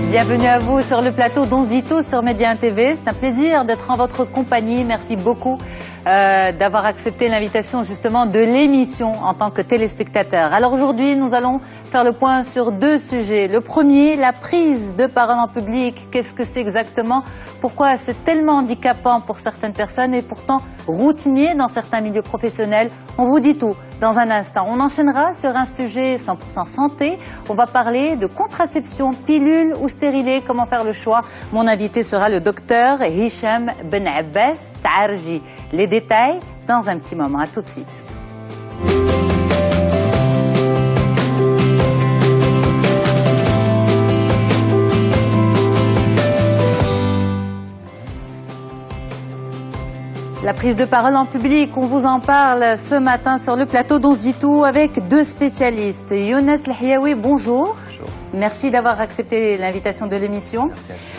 Bienvenue à vous sur le plateau d'On se dit tout sur Média 1 TV. C'est un plaisir d'être en votre compagnie. Merci beaucoup d'avoir accepté l'invitation justement de l'émission en tant que téléspectateur. Alors aujourd'hui, nous allons faire le point sur deux sujets. Le premier, la prise de parole en public. Qu'est-ce que c'est exactement? Pourquoi c'est tellement handicapant pour certaines personnes et pourtant routinier dans certains milieux professionnels? On vous dit tout dans un instant. On enchaînera sur un sujet 100% santé. On va parler de contraception, pilule ou stérilée, comment faire le choix. Mon invité sera le docteur Hicham Ben Abbas Taarji. Les détails dans un petit moment. À tout de suite. La prise de parole en public, on vous en parle ce matin sur le plateau d'On se dit tout avec deux spécialistes. Younes Lhiaoui, bonjour. Bonjour. Merci d'avoir accepté l'invitation de l'émission.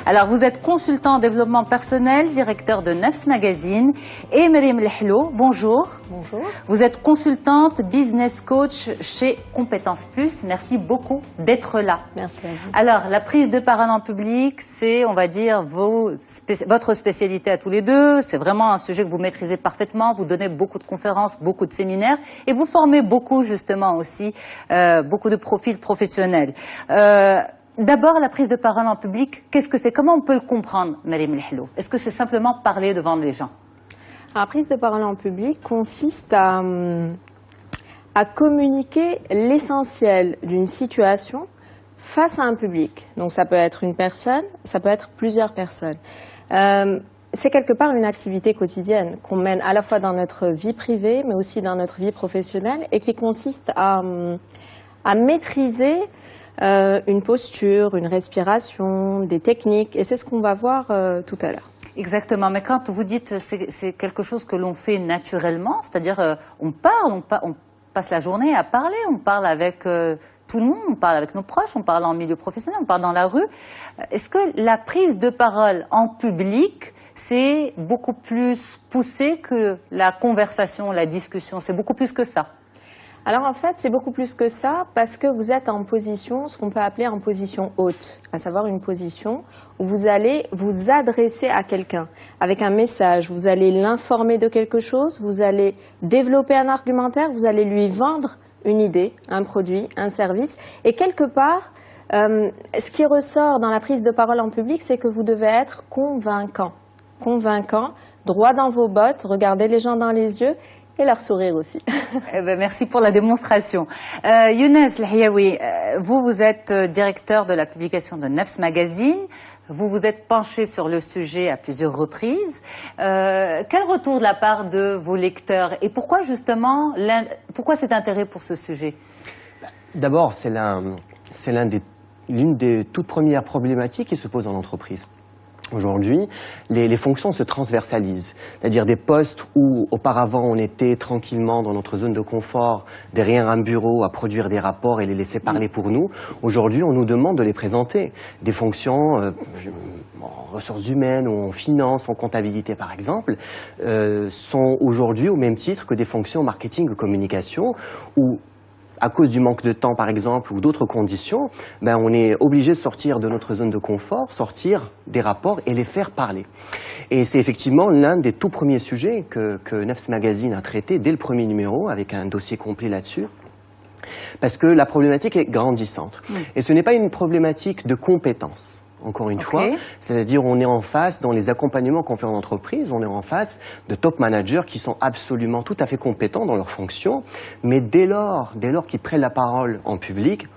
Alors, vous êtes consultant en développement personnel, directeur de Nafs Magazine. Et Maryam Lehlo, bonjour. Bonjour. Vous êtes consultante, business coach chez Compétences Plus. Merci beaucoup d'être là. Merci à vous. Alors, la prise de parole en public, c'est, on va dire, votre spécialité à tous les deux. C'est vraiment un sujet que vous maîtrisez parfaitement. Vous donnez beaucoup de conférences, beaucoup de séminaires. Et vous formez beaucoup, justement, aussi, beaucoup de profils professionnels. D'abord, la prise de parole en public, qu'est-ce que c'est? Comment on peut le comprendre, Maryam Lehlo? Est-ce que c'est simplement parler devant les gens? La prise de parole en public consiste à communiquer l'essentiel d'une situation face à un public. Donc ça peut être une personne, ça peut être plusieurs personnes. C'est quelque part une activité quotidienne qu'on mène à la fois dans notre vie privée, mais aussi dans notre vie professionnelle, et qui consiste à maîtriser une posture, une respiration, des techniques, et c'est ce qu'on va voir tout à l'heure. Exactement, mais quand vous dites c'est quelque chose que l'on fait naturellement, c'est-à-dire on passe la journée à parler, on parle avec tout le monde, on parle avec nos proches, on parle en milieu professionnel, on parle dans la rue. Est-ce que la prise de parole en public, c'est beaucoup plus poussé que la conversation, la discussion, c'est beaucoup plus que ça? Alors en fait, c'est beaucoup plus que ça parce que vous êtes en position, ce qu'on peut appeler en position haute, à savoir une position où vous allez vous adresser à quelqu'un avec un message, vous allez l'informer de quelque chose, vous allez développer un argumentaire, vous allez lui vendre une idée, un produit, un service. Et quelque part, ce qui ressort dans la prise de parole en public, c'est que vous devez être convaincant. Convaincant, droit dans vos bottes, regardez les gens dans les yeux et leur sourire aussi. Eh ben, merci pour la démonstration. Younes Lhiaoui, vous êtes directeur de la publication de Nafs Magazine. Vous vous êtes penché sur le sujet à plusieurs reprises. Quel retour de la part de vos lecteurs et pourquoi justement, pourquoi cet intérêt pour ce sujet? D'abord, c'est l'une des toutes premières problématiques qui se posent en entreprise. Aujourd'hui, les fonctions se transversalisent, c'est-à-dire des postes où auparavant on était tranquillement dans notre zone de confort, derrière un bureau à produire des rapports et les laisser parler pour nous. Aujourd'hui, on nous demande de les présenter. Des fonctions en ressources humaines ou en finance, en comptabilité par exemple, sont aujourd'hui au même titre que des fonctions marketing ou communication où à cause du manque de temps, par exemple, ou d'autres conditions, on est obligé de sortir de notre zone de confort, sortir des rapports et les faire parler. Et c'est effectivement l'un des tout premiers sujets que Nafs Magazine a traité dès le premier numéro, avec un dossier complet là-dessus. Parce que la problématique est grandissante. Et ce n'est pas une problématique de compétences. Encore une fois, c'est-à-dire on est en face, dans les accompagnements qu'on fait en entreprise, on est en face de top managers qui sont absolument tout à fait compétents dans leurs fonctions, mais dès lors qu'ils prennent la parole en public,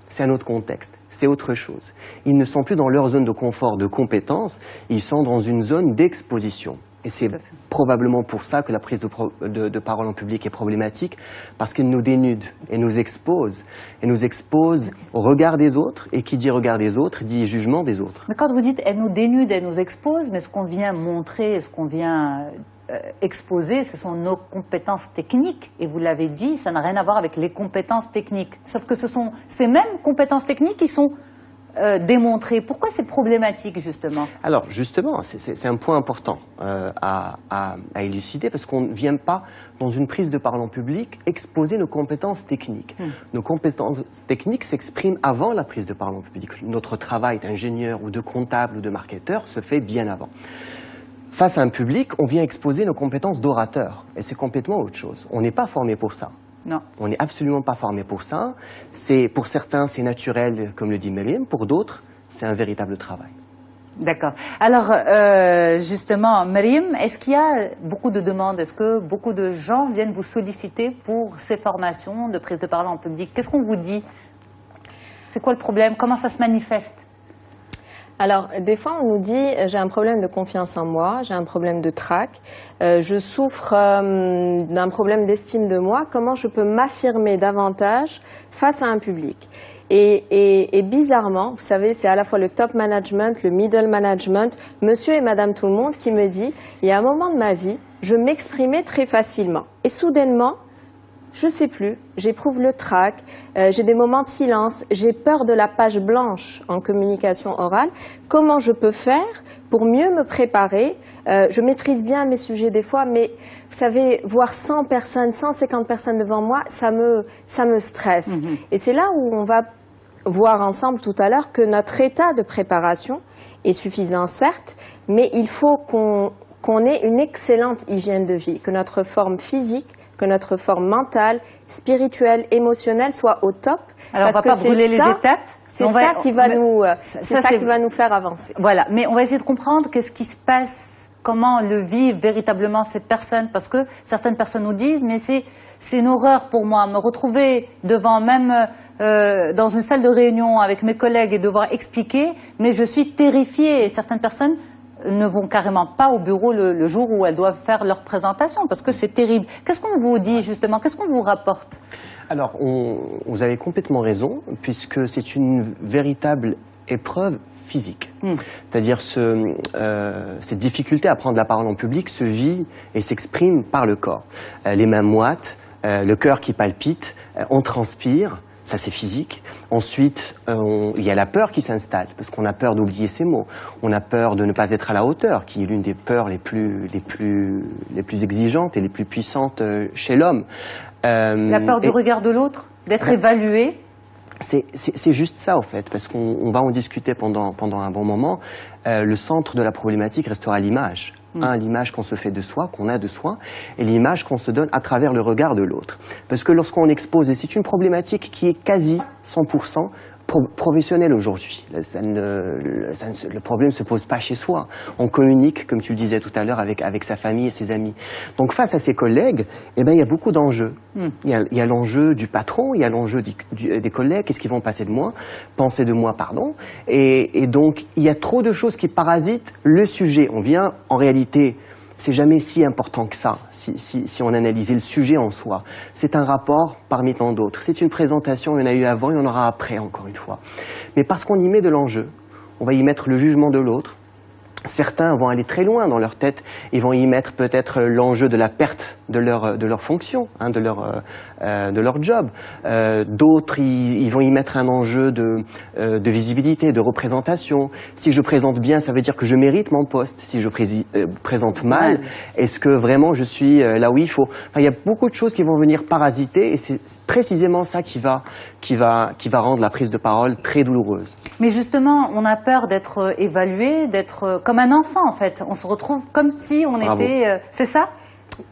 c'est un autre contexte, c'est autre chose. Ils ne sont plus dans leur zone de confort, de compétence, ils sont dans une zone d'exposition. Et c'est probablement pour ça que la prise de parole en public est problématique, parce qu'elle nous dénude, elle nous expose au regard des autres, et qui dit regard des autres, dit jugement des autres. Mais quand vous dites elle nous dénude, elle nous expose, mais ce qu'on vient montrer, ce qu'on vient exposer, ce sont nos compétences techniques. Et vous l'avez dit, ça n'a rien à voir avec les compétences techniques. Sauf que ce sont ces mêmes compétences techniques qui sont démontrer. Pourquoi c'est problématique, justement? Alors, justement, c'est un point important à élucider, parce qu'on ne vient pas, dans une prise de parole en public, exposer nos compétences techniques. Nos compétences techniques s'expriment avant la prise de parole en public. Notre travail d'ingénieur ou de comptable ou de marketeur se fait bien avant. Face à un public, on vient exposer nos compétences d'orateur, et c'est complètement autre chose. On n'est pas formé pour ça. Non. On n'est absolument pas formé pour ça. Pour certains, c'est naturel, comme le dit Myriam. Pour d'autres, c'est un véritable travail. D'accord. Alors, justement, Myriam, est-ce qu'il y a beaucoup de demandes? Est-ce que beaucoup de gens viennent vous solliciter pour ces formations de prise de parole en public? Qu'est-ce qu'on vous dit? C'est quoi le problème? Comment ça se manifeste? Alors, des fois, on nous dit j'ai un problème de confiance en moi, j'ai un problème de trac, je souffre d'un problème d'estime de moi. Comment je peux m'affirmer davantage face à un public? Et bizarrement, vous savez, c'est à la fois le top management, le middle management, monsieur et madame tout le monde qui me dit il y a un moment de ma vie, je m'exprimais très facilement. Et soudainement, je sais plus, j'éprouve le trac, j'ai des moments de silence, j'ai peur de la page blanche en communication orale. Comment je peux faire pour mieux me préparer? Je maîtrise bien mes sujets des fois, mais vous savez, voir 100 personnes, 150 personnes devant moi, ça me stresse. Et c'est là où on va voir ensemble tout à l'heure que notre état de préparation est suffisant, certes, mais il faut qu'on ait une excellente hygiène de vie, que notre forme physique, que notre forme mentale, spirituelle, émotionnelle soit au top. Alors, on va pas brûler les étapes. C'est ça qui va nous faire avancer. Voilà, mais on va essayer de comprendre qu'est-ce qui se passe, comment le vivent véritablement ces personnes, parce que certaines personnes nous disent, mais c'est une horreur pour moi, me retrouver devant même dans une salle de réunion avec mes collègues et devoir expliquer, mais je suis terrifiée. Et certaines personnes ne vont carrément pas au bureau le jour où elles doivent faire leur présentation, parce que c'est terrible. Qu'est-ce qu'on vous dit justement? Qu'est-ce qu'on vous rapporte? Alors, vous avez complètement raison, puisque c'est une véritable épreuve physique. C'est-à-dire cette difficulté à prendre la parole en public se vit et s'exprime par le corps. Les mains moites, le cœur qui palpite, on transpire. Ça, c'est physique. Ensuite, il y a la peur qui s'installe, parce qu'on a peur d'oublier ses mots. On a peur de ne pas être à la hauteur, qui est l'une des peurs les plus exigeantes et les plus puissantes chez l'homme. La peur du regard de l'autre, d'être évalué. C'est juste ça, en fait, parce qu'on va en discuter pendant un bon moment. Le centre de la problématique restera l'image. L'image qu'on se fait de soi, qu'on a de soi, et l'image qu'on se donne à travers le regard de l'autre. Parce que lorsqu'on expose, et c'est une problématique qui est quasi 100% professionnelle aujourd'hui. Le problème ne se pose pas chez soi. On communique, comme tu le disais tout à l'heure, avec sa famille et ses amis. Donc face à ses collègues, eh ben, il y a beaucoup d'enjeux. Il y a l'enjeu du patron, il y a l'enjeu des collègues, qu'est-ce qu'ils vont penser de moi, pardon. Et donc, il y a trop de choses qui parasitent le sujet. On vient, en réalité, c'est jamais si important que ça, si on analysait le sujet en soi. C'est un rapport parmi tant d'autres. C'est une présentation, il y en a eu avant, il y en aura après, encore une fois. Mais parce qu'on y met de l'enjeu, on va y mettre le jugement de l'autre. Certains vont aller très loin dans leur tête, ils vont y mettre peut-être l'enjeu de la perte de leur fonction, de leur job. D'autres, ils vont y mettre un enjeu de visibilité, de représentation. Si je présente bien, ça veut dire que je mérite mon poste. Si je présente mal, est-ce que vraiment je suis là où il faut? Enfin, il y a beaucoup de choses qui vont venir parasiter, et c'est précisément ça qui va rendre la prise de parole très douloureuse. Mais justement, on a peur d'être évalué, d'être comme un enfant, en fait. On se retrouve comme si on était... c'est ça?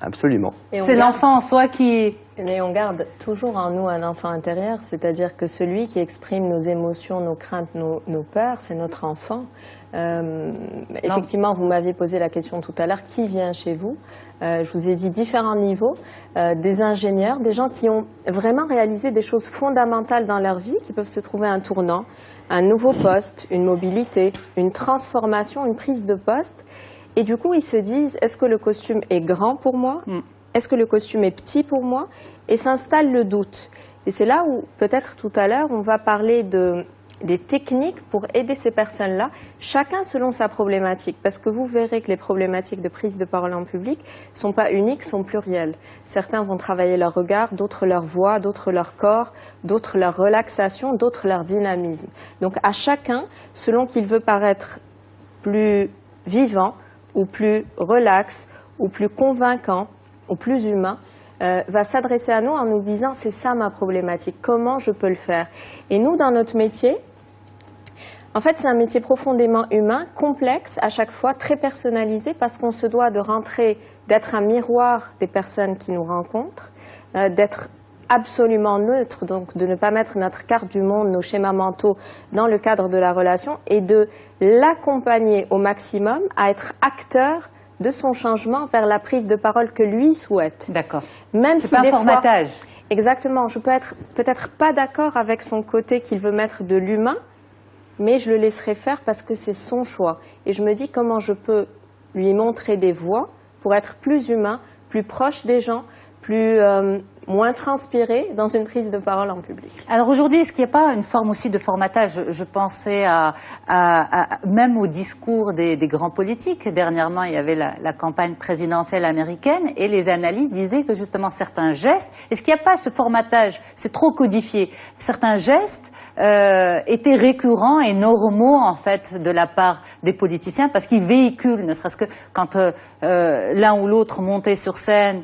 Absolument. C'est l'enfant en soi qui... Mais on garde toujours en nous un enfant intérieur, c'est-à-dire que celui qui exprime nos émotions, nos craintes, nos peurs, c'est notre enfant. Effectivement, vous m'aviez posé la question tout à l'heure, qui vient chez vous? Je vous ai dit différents niveaux, des ingénieurs, des gens qui ont vraiment réalisé des choses fondamentales dans leur vie, qui peuvent se trouver à un tournant, un nouveau poste, une mobilité, une transformation, une prise de poste. Et du coup, ils se disent, est-ce que le costume est grand pour moi? Est-ce que le costume est petit pour moi? Et s'installe le doute. Et c'est là où, peut-être tout à l'heure, on va parler de des techniques pour aider ces personnes-là, chacun selon sa problématique. Parce que vous verrez que les problématiques de prise de parole en public ne sont pas uniques, sont plurielles. Certains vont travailler leur regard, d'autres leur voix, d'autres leur corps, d'autres leur relaxation, d'autres leur dynamisme. Donc à chacun, selon qu'il veut paraître plus vivant, ou plus relax, ou plus convaincant, ou plus humain, va s'adresser à nous en nous disant « c'est ça ma problématique, comment je peux le faire ?» Et nous, dans notre métier, en fait, c'est un métier profondément humain, complexe, à chaque fois, très personnalisé, parce qu'on se doit de rentrer, d'être un miroir des personnes qui nous rencontrent, d'être absolument neutre, donc de ne pas mettre notre carte du monde, nos schémas mentaux dans le cadre de la relation, et de l'accompagner au maximum à être acteur de son changement vers la prise de parole que lui souhaite. D'accord. Même c'est si pas des un formatage. Fois, exactement. Je peux être peut-être pas d'accord avec son côté qu'il veut mettre de l'humain, mais je le laisserai faire parce que c'est son choix. Et je me dis comment je peux lui montrer des voies pour être plus humain, plus proche des gens, moins transpiré dans une prise de parole en public. Alors aujourd'hui, est-ce qu'il n'y a pas une forme aussi de formatage? Je pensais même au discours des grands politiques. Dernièrement, il y avait la campagne présidentielle américaine et les analystes disaient que justement certains gestes, est-ce qu'il n'y a pas ce formatage? C'est trop codifié. Certains gestes étaient récurrents et normaux en fait de la part des politiciens parce qu'ils véhiculent, ne serait-ce que quand l'un ou l'autre montait sur scène,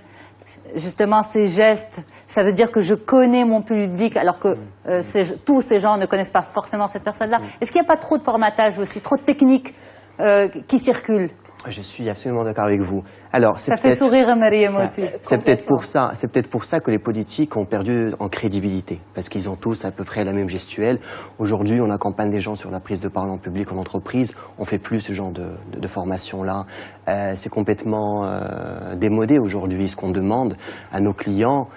justement, ces gestes, ça veut dire que je connais mon public, alors que tous ces gens ne connaissent pas forcément cette personne-là. Est-ce qu'il n'y a pas trop de formatage aussi, trop de techniques qui circulent? Je suis absolument d'accord avec vous. Alors, ça fait sourire Mariam aussi. C'est peut-être pour ça que les politiques ont perdu en crédibilité, parce qu'ils ont tous à peu près la même gestuelle. Aujourd'hui, on accompagne des gens sur la prise de parole en public en entreprise. On fait plus ce genre de formation-là. C'est complètement démodé aujourd'hui. Ce qu'on demande à nos clients,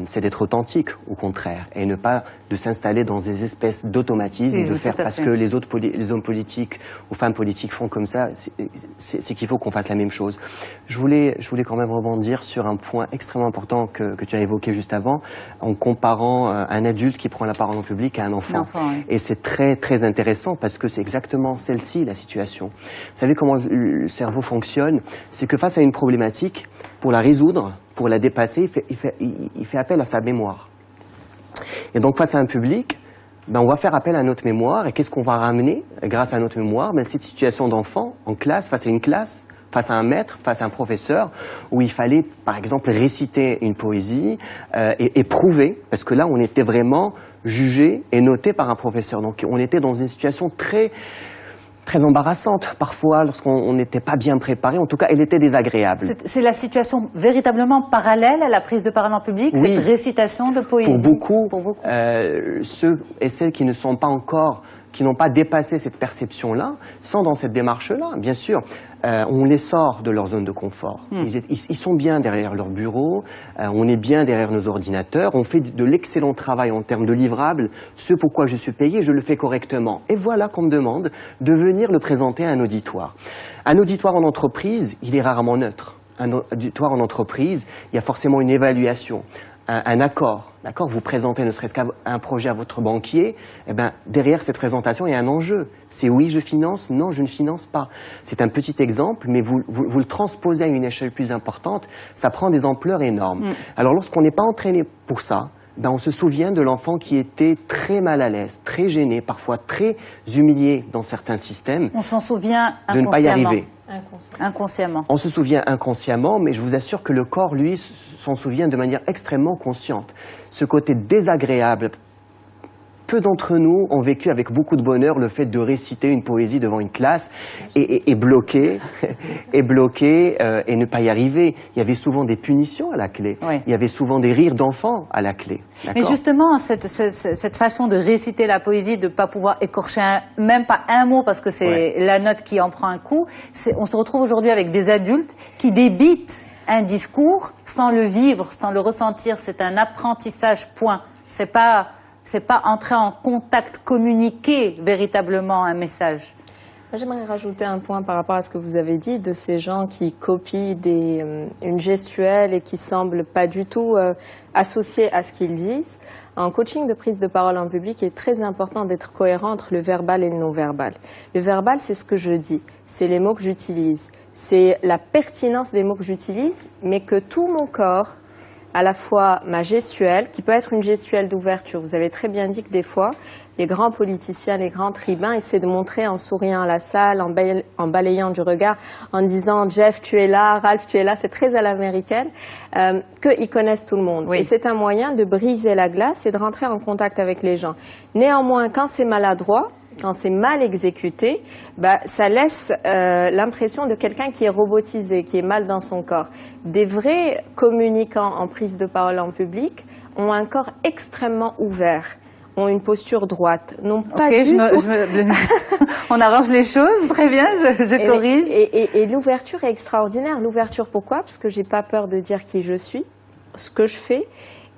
c'est d'être authentique, au contraire, et ne pas de s'installer dans des espèces d'automatismes, de faire parce que les hommes politiques ou femmes politiques font comme ça, c'est qu'il faut qu'on fasse la même chose. Je voulais quand même rebondir sur un point extrêmement important que tu as évoqué juste avant, en comparant un adulte qui prend la parole en public à un enfant. Oui. Et c'est très très intéressant parce que c'est exactement celle-ci la situation. Vous savez comment le cerveau fonctionne? C'est que face à une problématique, pour la résoudre, pour la dépasser, il fait appel à sa mémoire. Et donc face à un public, on va faire appel à notre mémoire. Et qu'est-ce qu'on va ramener grâce à notre mémoire? Cette situation d'enfant en classe, face à une classe, face à un maître, face à un professeur, où il fallait par exemple réciter une poésie et prouver, parce que là on était vraiment jugé et noté par un professeur. Donc on était dans une situation très embarrassante parfois lorsqu'on n'était pas bien préparé. En tout cas, elle était désagréable. C'est la situation véritablement parallèle à la prise de parole en public, oui, cette récitation de poésie. Pour beaucoup. Ceux et celles qui ne sont pas encore, qui n'ont pas dépassé cette perception-là, sont dans cette démarche-là, bien sûr. On les sort de leur zone de confort. Ils sont bien derrière leur bureau, on est bien derrière nos ordinateurs, on fait de l'excellent travail en termes de livrables. Ce pourquoi je suis payé, je le fais correctement. Et voilà qu'on me demande de venir le présenter à un auditoire. Un auditoire en entreprise, il est rarement neutre. Un auditoire en entreprise, il y a forcément une évaluation. Un accord, d'accord? Vous présentez ne serait-ce qu'un projet à votre banquier, derrière cette présentation, il y a un enjeu. C'est oui, je finance, non, je ne finance pas. C'est un petit exemple, mais vous le transposez à une échelle plus importante, ça prend des ampleurs énormes. Alors lorsqu'on n'est pas entraîné pour ça, on se souvient de l'enfant qui était très mal à l'aise, très gêné, parfois très humilié dans certains systèmes. On s'en souvient de ne pas y arriver. Inconsciemment. On se souvient inconsciemment, mais je vous assure que le corps, lui, s'en souvient de manière extrêmement consciente. Ce côté désagréable, peu d'entre nous ont vécu avec beaucoup de bonheur le fait de réciter une poésie devant une classe et bloquer, et ne pas y arriver. Il y avait souvent des punitions à la clé. Oui. Il y avait souvent des rires d'enfants à la clé. Mais justement, cette façon de réciter la poésie, de ne pas pouvoir écorcher même pas un mot parce que c'est la note qui en prend un coup, on se retrouve aujourd'hui avec des adultes qui débitent un discours sans le vivre, sans le ressentir. C'est un apprentissage, point. C'est pas entrer en contact, communiquer véritablement un message. J'aimerais rajouter un point par rapport à ce que vous avez dit de ces gens qui copient une gestuelle et qui semblent pas du tout associés à ce qu'ils disent. En coaching de prise de parole en public, il est très important d'être cohérent entre le verbal et le non-verbal. Le verbal, c'est ce que je dis, c'est les mots que j'utilise, c'est la pertinence des mots que j'utilise, mais que tout mon corps, à la fois ma gestuelle, qui peut être une gestuelle d'ouverture. Vous avez très bien dit que des fois, les grands politiciens, les grands tribuns essaient de montrer en souriant à la salle, en balayant du regard, en disant « Jeff, tu es là, Ralph, tu es là », c'est très à l'américaine, qu'ils connaissent tout le monde. Oui. Et c'est un moyen de briser la glace et de rentrer en contact avec les gens. Néanmoins, quand c'est maladroit, quand c'est mal exécuté, ça laisse l'impression de quelqu'un qui est robotisé, qui est mal dans son corps. Des vrais communicants en prise de parole en public ont un corps extrêmement ouvert, ont une posture droite, n'ont pas du tout... On arrange les choses, très bien, je corrige. Et l'ouverture est extraordinaire. L'ouverture, pourquoi? Parce que j'ai pas peur de dire qui je suis, ce que je fais,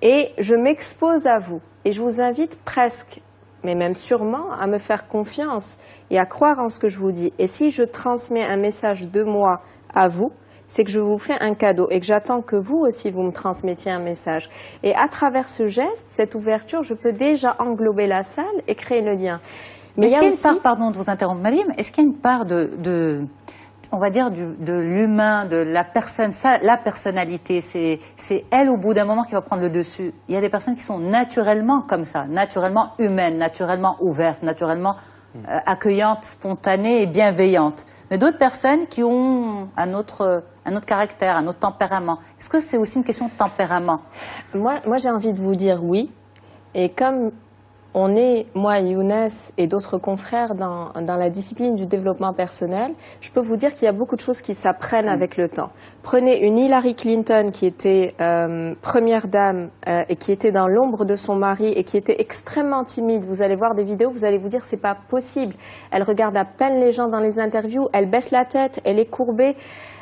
et je m'expose à vous. Et je vous invite presque, mais même sûrement, à me faire confiance et à croire en ce que je vous dis. Et si je transmets un message de moi à vous, c'est que je vous fais un cadeau et que j'attends que vous aussi, vous me transmettiez un message. Et à travers ce geste, cette ouverture, je peux déjà englober la salle et créer le lien. Mais est-ce qu'il y a aussi une part, pardon de vous interrompre, Malim, est-ce qu'il y a une part on va dire, de l'humain, de la personne, ça, la personnalité, c'est elle au bout d'un moment qui va prendre le dessus. Il y a des personnes qui sont naturellement comme ça, naturellement humaines, naturellement ouvertes, naturellement accueillantes, spontanées et bienveillantes. Mais d'autres personnes qui ont un autre caractère, un autre tempérament. Est-ce que c'est aussi une question de tempérament? Moi j'ai envie de vous dire oui. Et comme on est, moi, Younes et d'autres confrères dans la discipline du développement personnel, je peux vous dire qu'il y a beaucoup de choses qui s'apprennent avec le temps. Prenez une Hillary Clinton qui était première dame et qui était dans l'ombre de son mari et qui était extrêmement timide. Vous allez voir des vidéos, vous allez vous dire c'est pas possible. Elle regarde à peine les gens dans les interviews, elle baisse la tête, elle est courbée,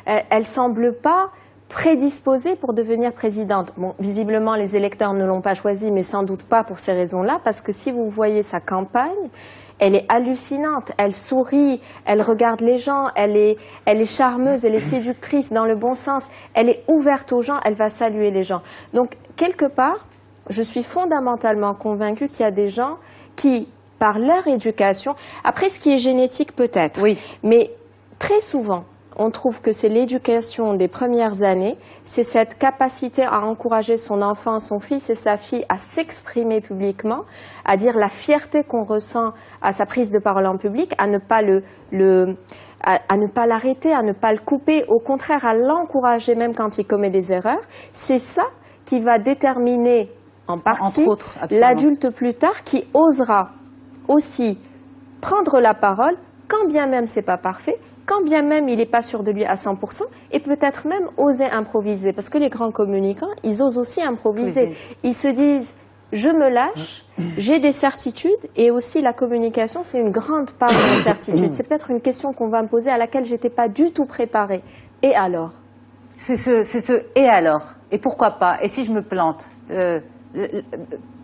elle semble pas prédisposée pour devenir présidente. Bon, visiblement, les électeurs ne l'ont pas choisie, mais sans doute pas pour ces raisons-là, parce que si vous voyez sa campagne, elle est hallucinante, elle sourit, elle regarde les gens, elle est charmeuse, elle est séductrice dans le bon sens, elle est ouverte aux gens, elle va saluer les gens. Donc, quelque part, je suis fondamentalement convaincue qu'il y a des gens qui, par leur éducation, après ce qui est génétique peut-être, oui, mais très souvent, on trouve que c'est l'éducation des premières années, c'est cette capacité à encourager son enfant, son fils et sa fille à s'exprimer publiquement, à dire la fierté qu'on ressent à sa prise de parole en public, à ne pas à ne pas l'arrêter, à ne pas le couper, au contraire à l'encourager même quand il commet des erreurs. C'est ça qui va déterminer en partie l'adulte plus tard qui osera aussi prendre la parole, quand bien même c'est pas parfait, quand bien même il n'est pas sûr de lui à 100%, et peut-être même oser improviser. Parce que les grands communicants, ils osent aussi improviser. Ils se disent, je me lâche, j'ai des certitudes, et aussi la communication, c'est une grande part d'incertitude. C'est peut-être une question qu'on va me poser à laquelle je n'étais pas du tout préparée. Et alors? C'est ce « et alors ?» Et pourquoi pas? Et si je me plante?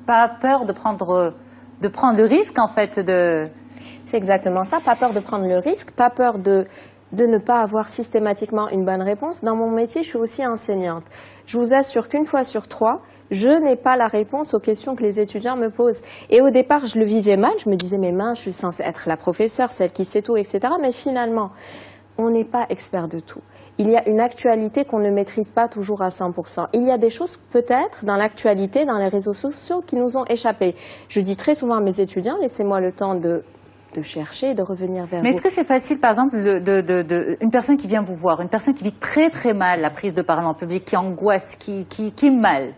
Pas peur de prendre le risque, en fait, de... C'est exactement ça, pas peur de prendre le risque, pas peur de ne pas avoir systématiquement une bonne réponse. Dans mon métier, je suis aussi enseignante. Je vous assure qu'une fois sur 3, je n'ai pas la réponse aux questions que les étudiants me posent. Et au départ, je le vivais mal, je me disais, mais mince, je suis censée être la professeure, celle qui sait tout, etc. Mais finalement, on n'est pas expert de tout. Il y a une actualité qu'on ne maîtrise pas toujours à 100%. Il y a des choses peut-être dans l'actualité, dans les réseaux sociaux, qui nous ont échappé. Je dis très souvent à mes étudiants, laissez-moi le temps de chercher, de revenir vers vous. Mais est-ce que c'est facile, par exemple, une personne qui vient vous voir, une personne qui vit très très mal la prise de parole en public, qui angoisse, qui mal,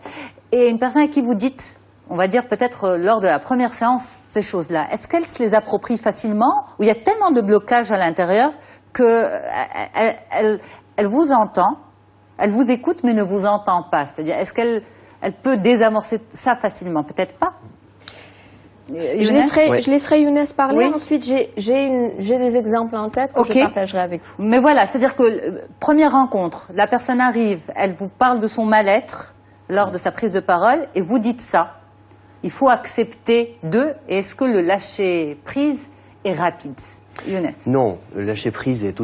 et une personne à qui vous dites, on va dire peut-être lors de la première séance, ces choses-là, est-ce qu'elle se les approprie facilement, ou il y a tellement de blocages à l'intérieur qu'elle vous entend, elle vous écoute mais ne vous entend pas? C'est-à-dire, est-ce qu'elle peut désamorcer ça facilement? Peut-être pas. Je laisserai Younes parler. Oui. Ensuite, j'ai des exemples en tête que je partagerai avec vous. Mais voilà, c'est-à-dire que première rencontre, la personne arrive, elle vous parle de son mal-être lors de sa prise de parole et vous dites ça. Il faut accepter et est-ce que le lâcher prise est rapide? Younes? Non, le lâcher prise est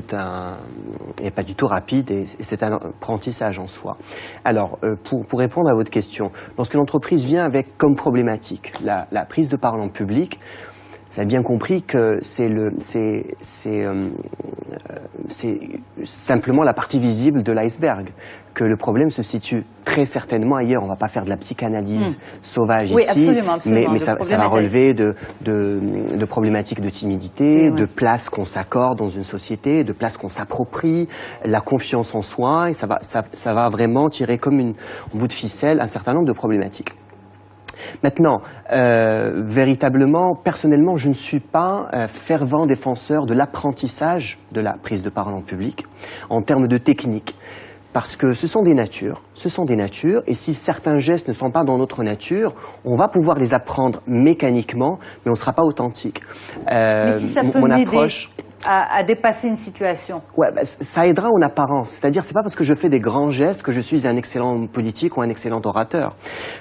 pas du tout rapide et c'est un apprentissage en soi. Alors, pour répondre à votre question, lorsque l'entreprise vient avec comme problématique la prise de parole en public, vous avez bien compris que c'est simplement la partie visible de l'iceberg, que le problème se situe très certainement ailleurs. On ne va pas faire de la psychanalyse sauvage oui, ici, absolument. mais ça va relever de problématiques de timidité, de place qu'on s'accorde dans une société, de place qu'on s'approprie, la confiance en soi, et ça va vraiment tirer comme en bout de ficelle un certain nombre de problématiques. Maintenant, véritablement, personnellement, je ne suis pas fervent défenseur de l'apprentissage de la prise de parole en public en termes de technique. Parce que ce sont des natures, et si certains gestes ne sont pas dans notre nature, on va pouvoir les apprendre mécaniquement, mais on ne sera pas authentique. Mais si ça peut m'aider à dépasser une situation. Ouais, ça aidera en apparence. C'est-à-dire, c'est pas parce que je fais des grands gestes que je suis un excellent politique ou un excellent orateur.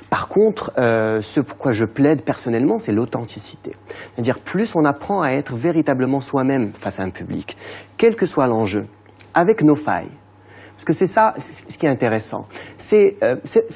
Par contre, ce pourquoi je plaide personnellement, c'est l'authenticité. C'est-à-dire, plus on apprend à être véritablement soi-même face à un public, quel que soit l'enjeu, avec nos failles. Parce que c'est ça, ce qui est intéressant. C'est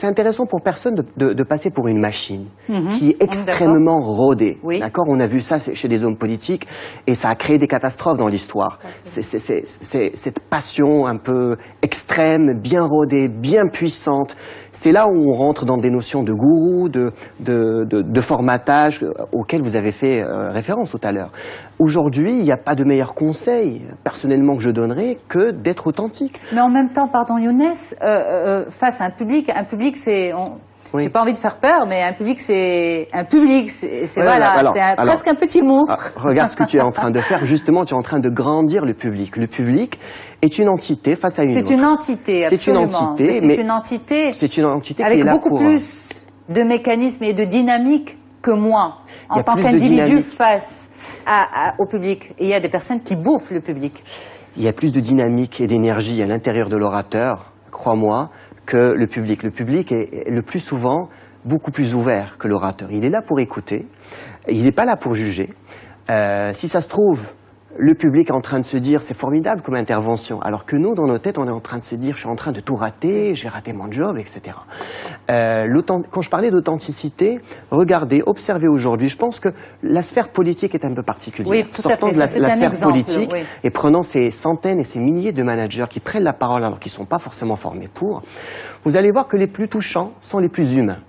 intéressant pour personne de passer pour une machine qui est extrêmement rodée. Oui. D'accord ? On a vu ça chez des hommes politiques et ça a créé des catastrophes dans l'histoire. C'est cette passion un peu extrême, bien rodée, bien puissante. C'est là où on rentre dans des notions de gourou, de formatage auxquels vous avez fait référence tout à l'heure. Aujourd'hui, il n'y a pas de meilleur conseil, personnellement, que je donnerais que d'être authentique. Mais en même temps, pardon Younes, face à un public c'est... Oui. J'ai pas envie de faire peur, mais un public, c'est alors, presque un petit monstre. Regarde ce que tu es en train de faire. Justement, tu es en train de grandir le public. Le public est une entité face à une autre. C'est une entité, absolument. C'est une entité avec qui est beaucoup plus de mécanismes et de dynamique que moi, en tant qu'individu face au public. Et il y a des personnes qui bouffent le public. Il y a plus de dynamique et d'énergie à l'intérieur de l'orateur, crois-moi, que le public. Le public est le plus souvent beaucoup plus ouvert que l'orateur. Il est là pour écouter, il n'est pas là pour juger. Si ça se trouve, le public est en train de se dire c'est formidable comme intervention, alors que nous, dans nos têtes, on est en train de se dire je suis en train de tout rater, j'ai raté mon job, etc. Quand je parlais d'authenticité, regardez, observez aujourd'hui, je pense que la sphère politique est un peu particulière. Oui, tout à fait. De la sphère politique oui. Et prenant ces centaines et ces milliers de managers qui prennent la parole alors qu'ils ne sont pas forcément formés pour, vous allez voir que les plus touchants sont les plus humains.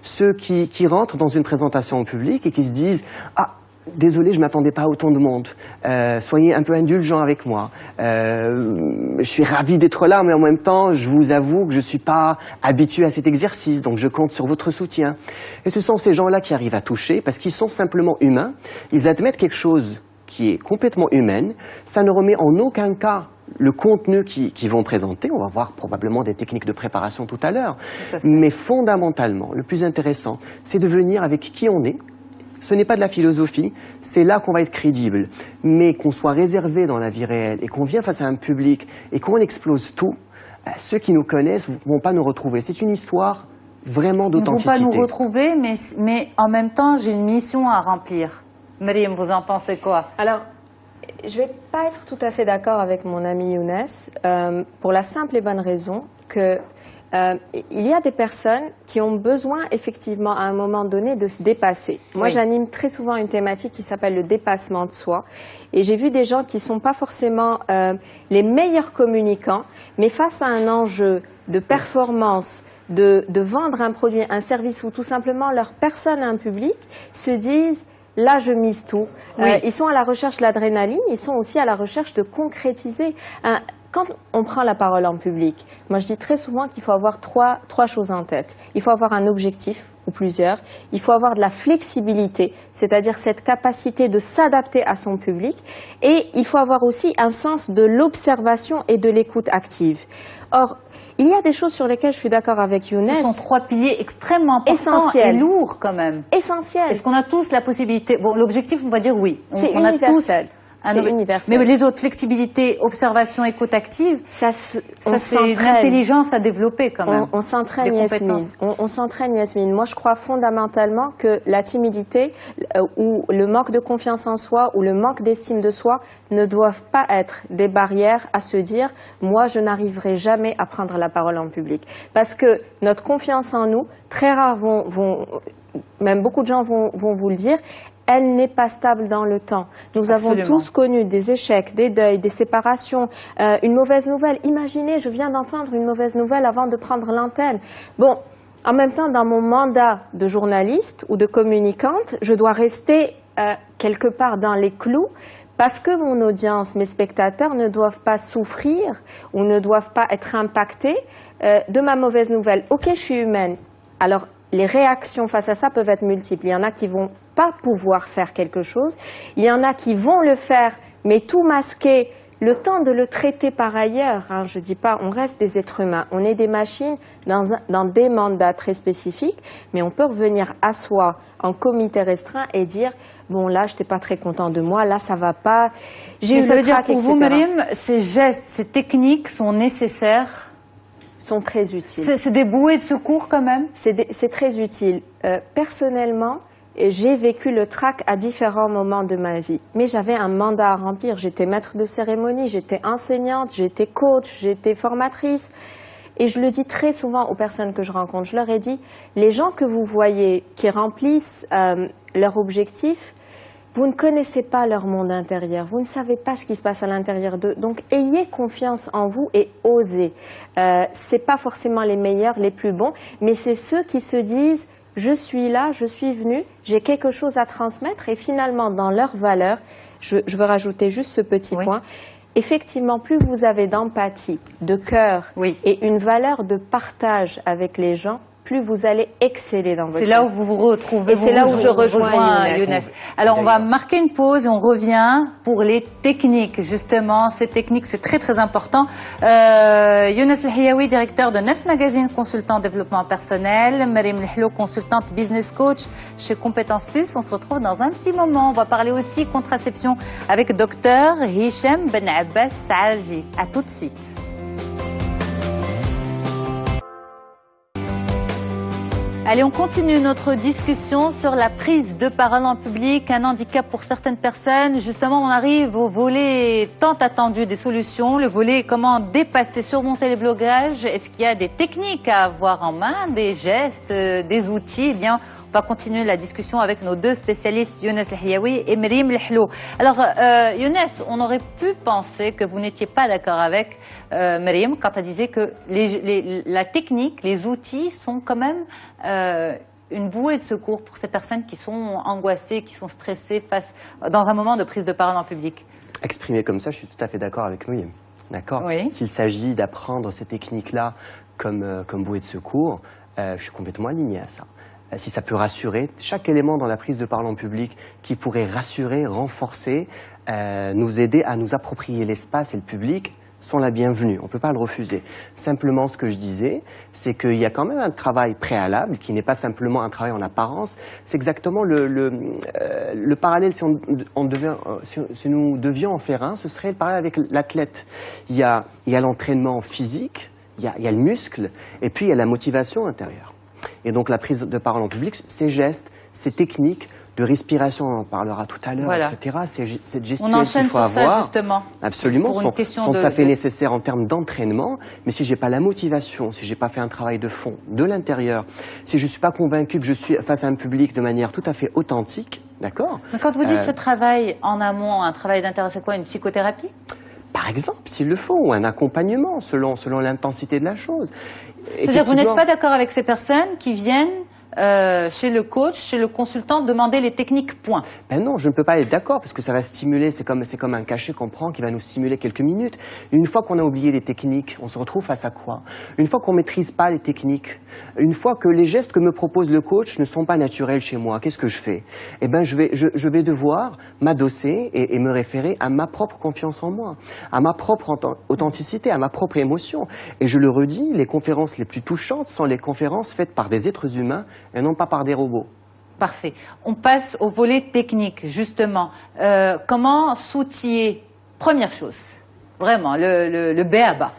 Ceux qui rentrent dans une présentation au public et qui se disent « Ah, désolé, je ne m'attendais pas à autant de monde. Soyez un peu indulgents avec moi. Je suis ravi d'être là, mais en même temps, je vous avoue que je ne suis pas habitué à cet exercice, donc je compte sur votre soutien. » Et ce sont ces gens-là qui arrivent à toucher parce qu'ils sont simplement humains. Ils admettent quelque chose qui est complètement humaine. Ça ne remet en aucun cas le contenu qu'ils vont présenter. On va voir probablement des techniques de préparation tout à l'heure. Mais fondamentalement, le plus intéressant, c'est de venir avec qui on est. Ce n'est pas de la philosophie, c'est là qu'on va être crédible. Mais qu'on soit réservé dans la vie réelle et qu'on vient face à un public et qu'on explose tout, ceux qui nous connaissent ne vont pas nous retrouver. C'est une histoire vraiment d'authenticité. Ils ne vont pas nous retrouver, mais en même temps, j'ai une mission à remplir. Myriam, vous en pensez quoi? Alors, je ne vais pas être tout à fait d'accord avec mon ami Younes, pour la simple et bonne raison que il y a des personnes qui ont besoin effectivement à un moment donné de se dépasser. Moi, j'anime très souvent une thématique qui s'appelle le dépassement de soi. Et j'ai vu des gens qui ne sont pas forcément les meilleurs communicants, mais face à un enjeu de performance, de vendre un produit, un service ou tout simplement leur personne à un public, se disent... Là, je mise tout. Ils sont à la recherche de l'adrénaline, ils sont aussi à la recherche de concrétiser. Quand on prend la parole en public, moi je dis très souvent qu'il faut avoir trois choses en tête. Il faut avoir un objectif, ou plusieurs. Il faut avoir de la flexibilité, c'est-à-dire cette capacité de s'adapter à son public. Et il faut avoir aussi un sens de l'observation et de l'écoute active. Or, il y a des choses sur lesquelles je suis d'accord avec Younes. Ce sont trois piliers extrêmement importants et lourds quand même. Essentiels. Est-ce qu'on a tous la possibilité... Bon, l'objectif, on va dire oui. C'est on a tous C'est universel. Mais les autres, flexibilité, observation, écoute active, ça c'est l'intelligence à développer quand même. On s'entraîne, Yasmine. On s'entraîne, Yasmine. Moi, je crois fondamentalement que la timidité ou le manque de confiance en soi ou le manque d'estime de soi ne doivent pas être des barrières à se dire « moi, je n'arriverai jamais à prendre la parole en public ». Parce que notre confiance en nous, très rares même beaucoup de gens vont vous le dire, elle n'est pas stable dans le temps. Nous avons tous connu des échecs, des deuils, des séparations, une mauvaise nouvelle. Imaginez, je viens d'entendre une mauvaise nouvelle avant de prendre l'antenne. Bon, en même temps, dans mon mandat de journaliste ou de communicante, je dois rester quelque part dans les clous parce que mon audience, mes spectateurs ne doivent pas souffrir ou ne doivent pas être impactés de ma mauvaise nouvelle. Ok, je suis humaine. Alors, les réactions face à ça peuvent être multiples. Il y en a qui vont pas pouvoir faire quelque chose. Il y en a qui vont le faire, mais tout masquer, le temps de le traiter par ailleurs. Hein, je dis pas, on reste des êtres humains. On est des machines dans des mandats très spécifiques, mais on peut revenir à soi en comité restreint et dire bon là, je n'étais pas très content de moi, là ça va pas. J'ai eu ça le veut dire trac, pour etc. vous, Myriam, ces gestes, ces techniques sont nécessaires. Sont très utiles. C'est des bouées de secours quand même. C'est très utile. Personnellement, j'ai vécu le trac à différents moments de ma vie. Mais j'avais un mandat à remplir. J'étais maître de cérémonie, j'étais enseignante, j'étais coach, j'étais formatrice. Et je le dis très souvent aux personnes que je rencontre. Je leur ai dit, les gens que vous voyez qui remplissent leur objectif, vous ne connaissez pas leur monde intérieur, vous ne savez pas ce qui se passe à l'intérieur d'eux. Donc, ayez confiance en vous et osez. C'est pas forcément les meilleurs, les plus bons, mais c'est ceux qui se disent « je suis là, je suis venu, j'ai quelque chose à transmettre » et finalement, dans leurs valeurs, je veux rajouter juste ce petit point, effectivement, plus vous avez d'empathie, de cœur et une valeur de partage avec les gens, plus vous allez exceller dans votre C'est là où vous vous retrouvez. Et c'est là où je rejoins Younes. Alors, on va marquer une pause et on revient pour les techniques. Justement, ces techniques, c'est très, très important. Younes El-Hiaoui, directeur de Nefs Magazine, consultant développement personnel. Myriam El-Hlo, consultante business coach chez Compétences Plus. On se retrouve dans un petit moment. On va parler aussi contraception avec docteur Hicham Ben Abbas Taalji. À tout de suite. Allez, on continue notre discussion sur la prise de parole en public, un handicap pour certaines personnes. Justement, on arrive au volet tant attendu des solutions, le volet comment dépasser, surmonter les blocages. Est-ce qu'il y a des techniques à avoir en main, des gestes, des outils? Eh bien, on va continuer la discussion avec nos deux spécialistes, Younes El-Hiaoui et Myriam El-Hlo. Alors, Younes, on aurait pu penser que vous n'étiez pas d'accord avec Myriam quand elle disait que la technique, les outils sont quand même une bouée de secours pour ces personnes qui sont angoissées, qui sont stressées dans un moment de prise de parole en public. Exprimé comme ça, je suis tout à fait d'accord avec Myriam. D'accord. S'il s'agit d'apprendre ces techniques-là comme bouée de secours, je suis complètement aligné à ça. Si ça peut rassurer, chaque élément dans la prise de parole en public qui pourrait rassurer, renforcer, nous aider à nous approprier l'espace et le public, sont la bienvenue, on ne peut pas le refuser. Simplement, ce que je disais, c'est qu'il y a quand même un travail préalable qui n'est pas simplement un travail en apparence. C'est exactement le parallèle, si nous devions en faire un, ce serait le parallèle avec l'athlète. Il y a l'entraînement physique, il y a le muscle, et puis il y a la motivation intérieure. Et donc la prise de parole en public, ces gestes, ces techniques de respiration, on en parlera tout à l'heure, etc. Cette gestuelle qu'il faut avoir, ça justement. Absolument, sont tout à fait nécessaires en termes d'entraînement. Mais si j'ai pas la motivation, si j'ai pas fait un travail de fond, de l'intérieur, si je suis pas convaincu que je suis face à un public de manière tout à fait authentique, d'accord. Quand vous dites ce travail en amont, un travail d'intérêt, c'est quoi, une psychothérapie? Par exemple, s'il le faut, ou un accompagnement selon l'intensité de la chose. C'est-à-dire que vous n'êtes pas d'accord avec ces personnes qui viennent chez le coach, chez le consultant, demander les techniques, point. Ben non, je ne peux pas être d'accord parce que ça va stimuler, c'est comme un cachet qu'on prend qui va nous stimuler quelques minutes. Une fois qu'on a oublié les techniques, on se retrouve face à quoi? Une fois qu'on ne maîtrise pas les techniques, une fois que les gestes que me propose le coach ne sont pas naturels chez moi, qu'est-ce que je fais? Eh ben, je vais devoir m'adosser et me référer à ma propre confiance en moi, à ma propre authenticité, à ma propre émotion. Et je le redis, les conférences les plus touchantes sont les conférences faites par des êtres humains et non pas par des robots. Parfait. On passe au volet technique, justement. Comment s'outiller? Première chose, vraiment, le b.a.-ba.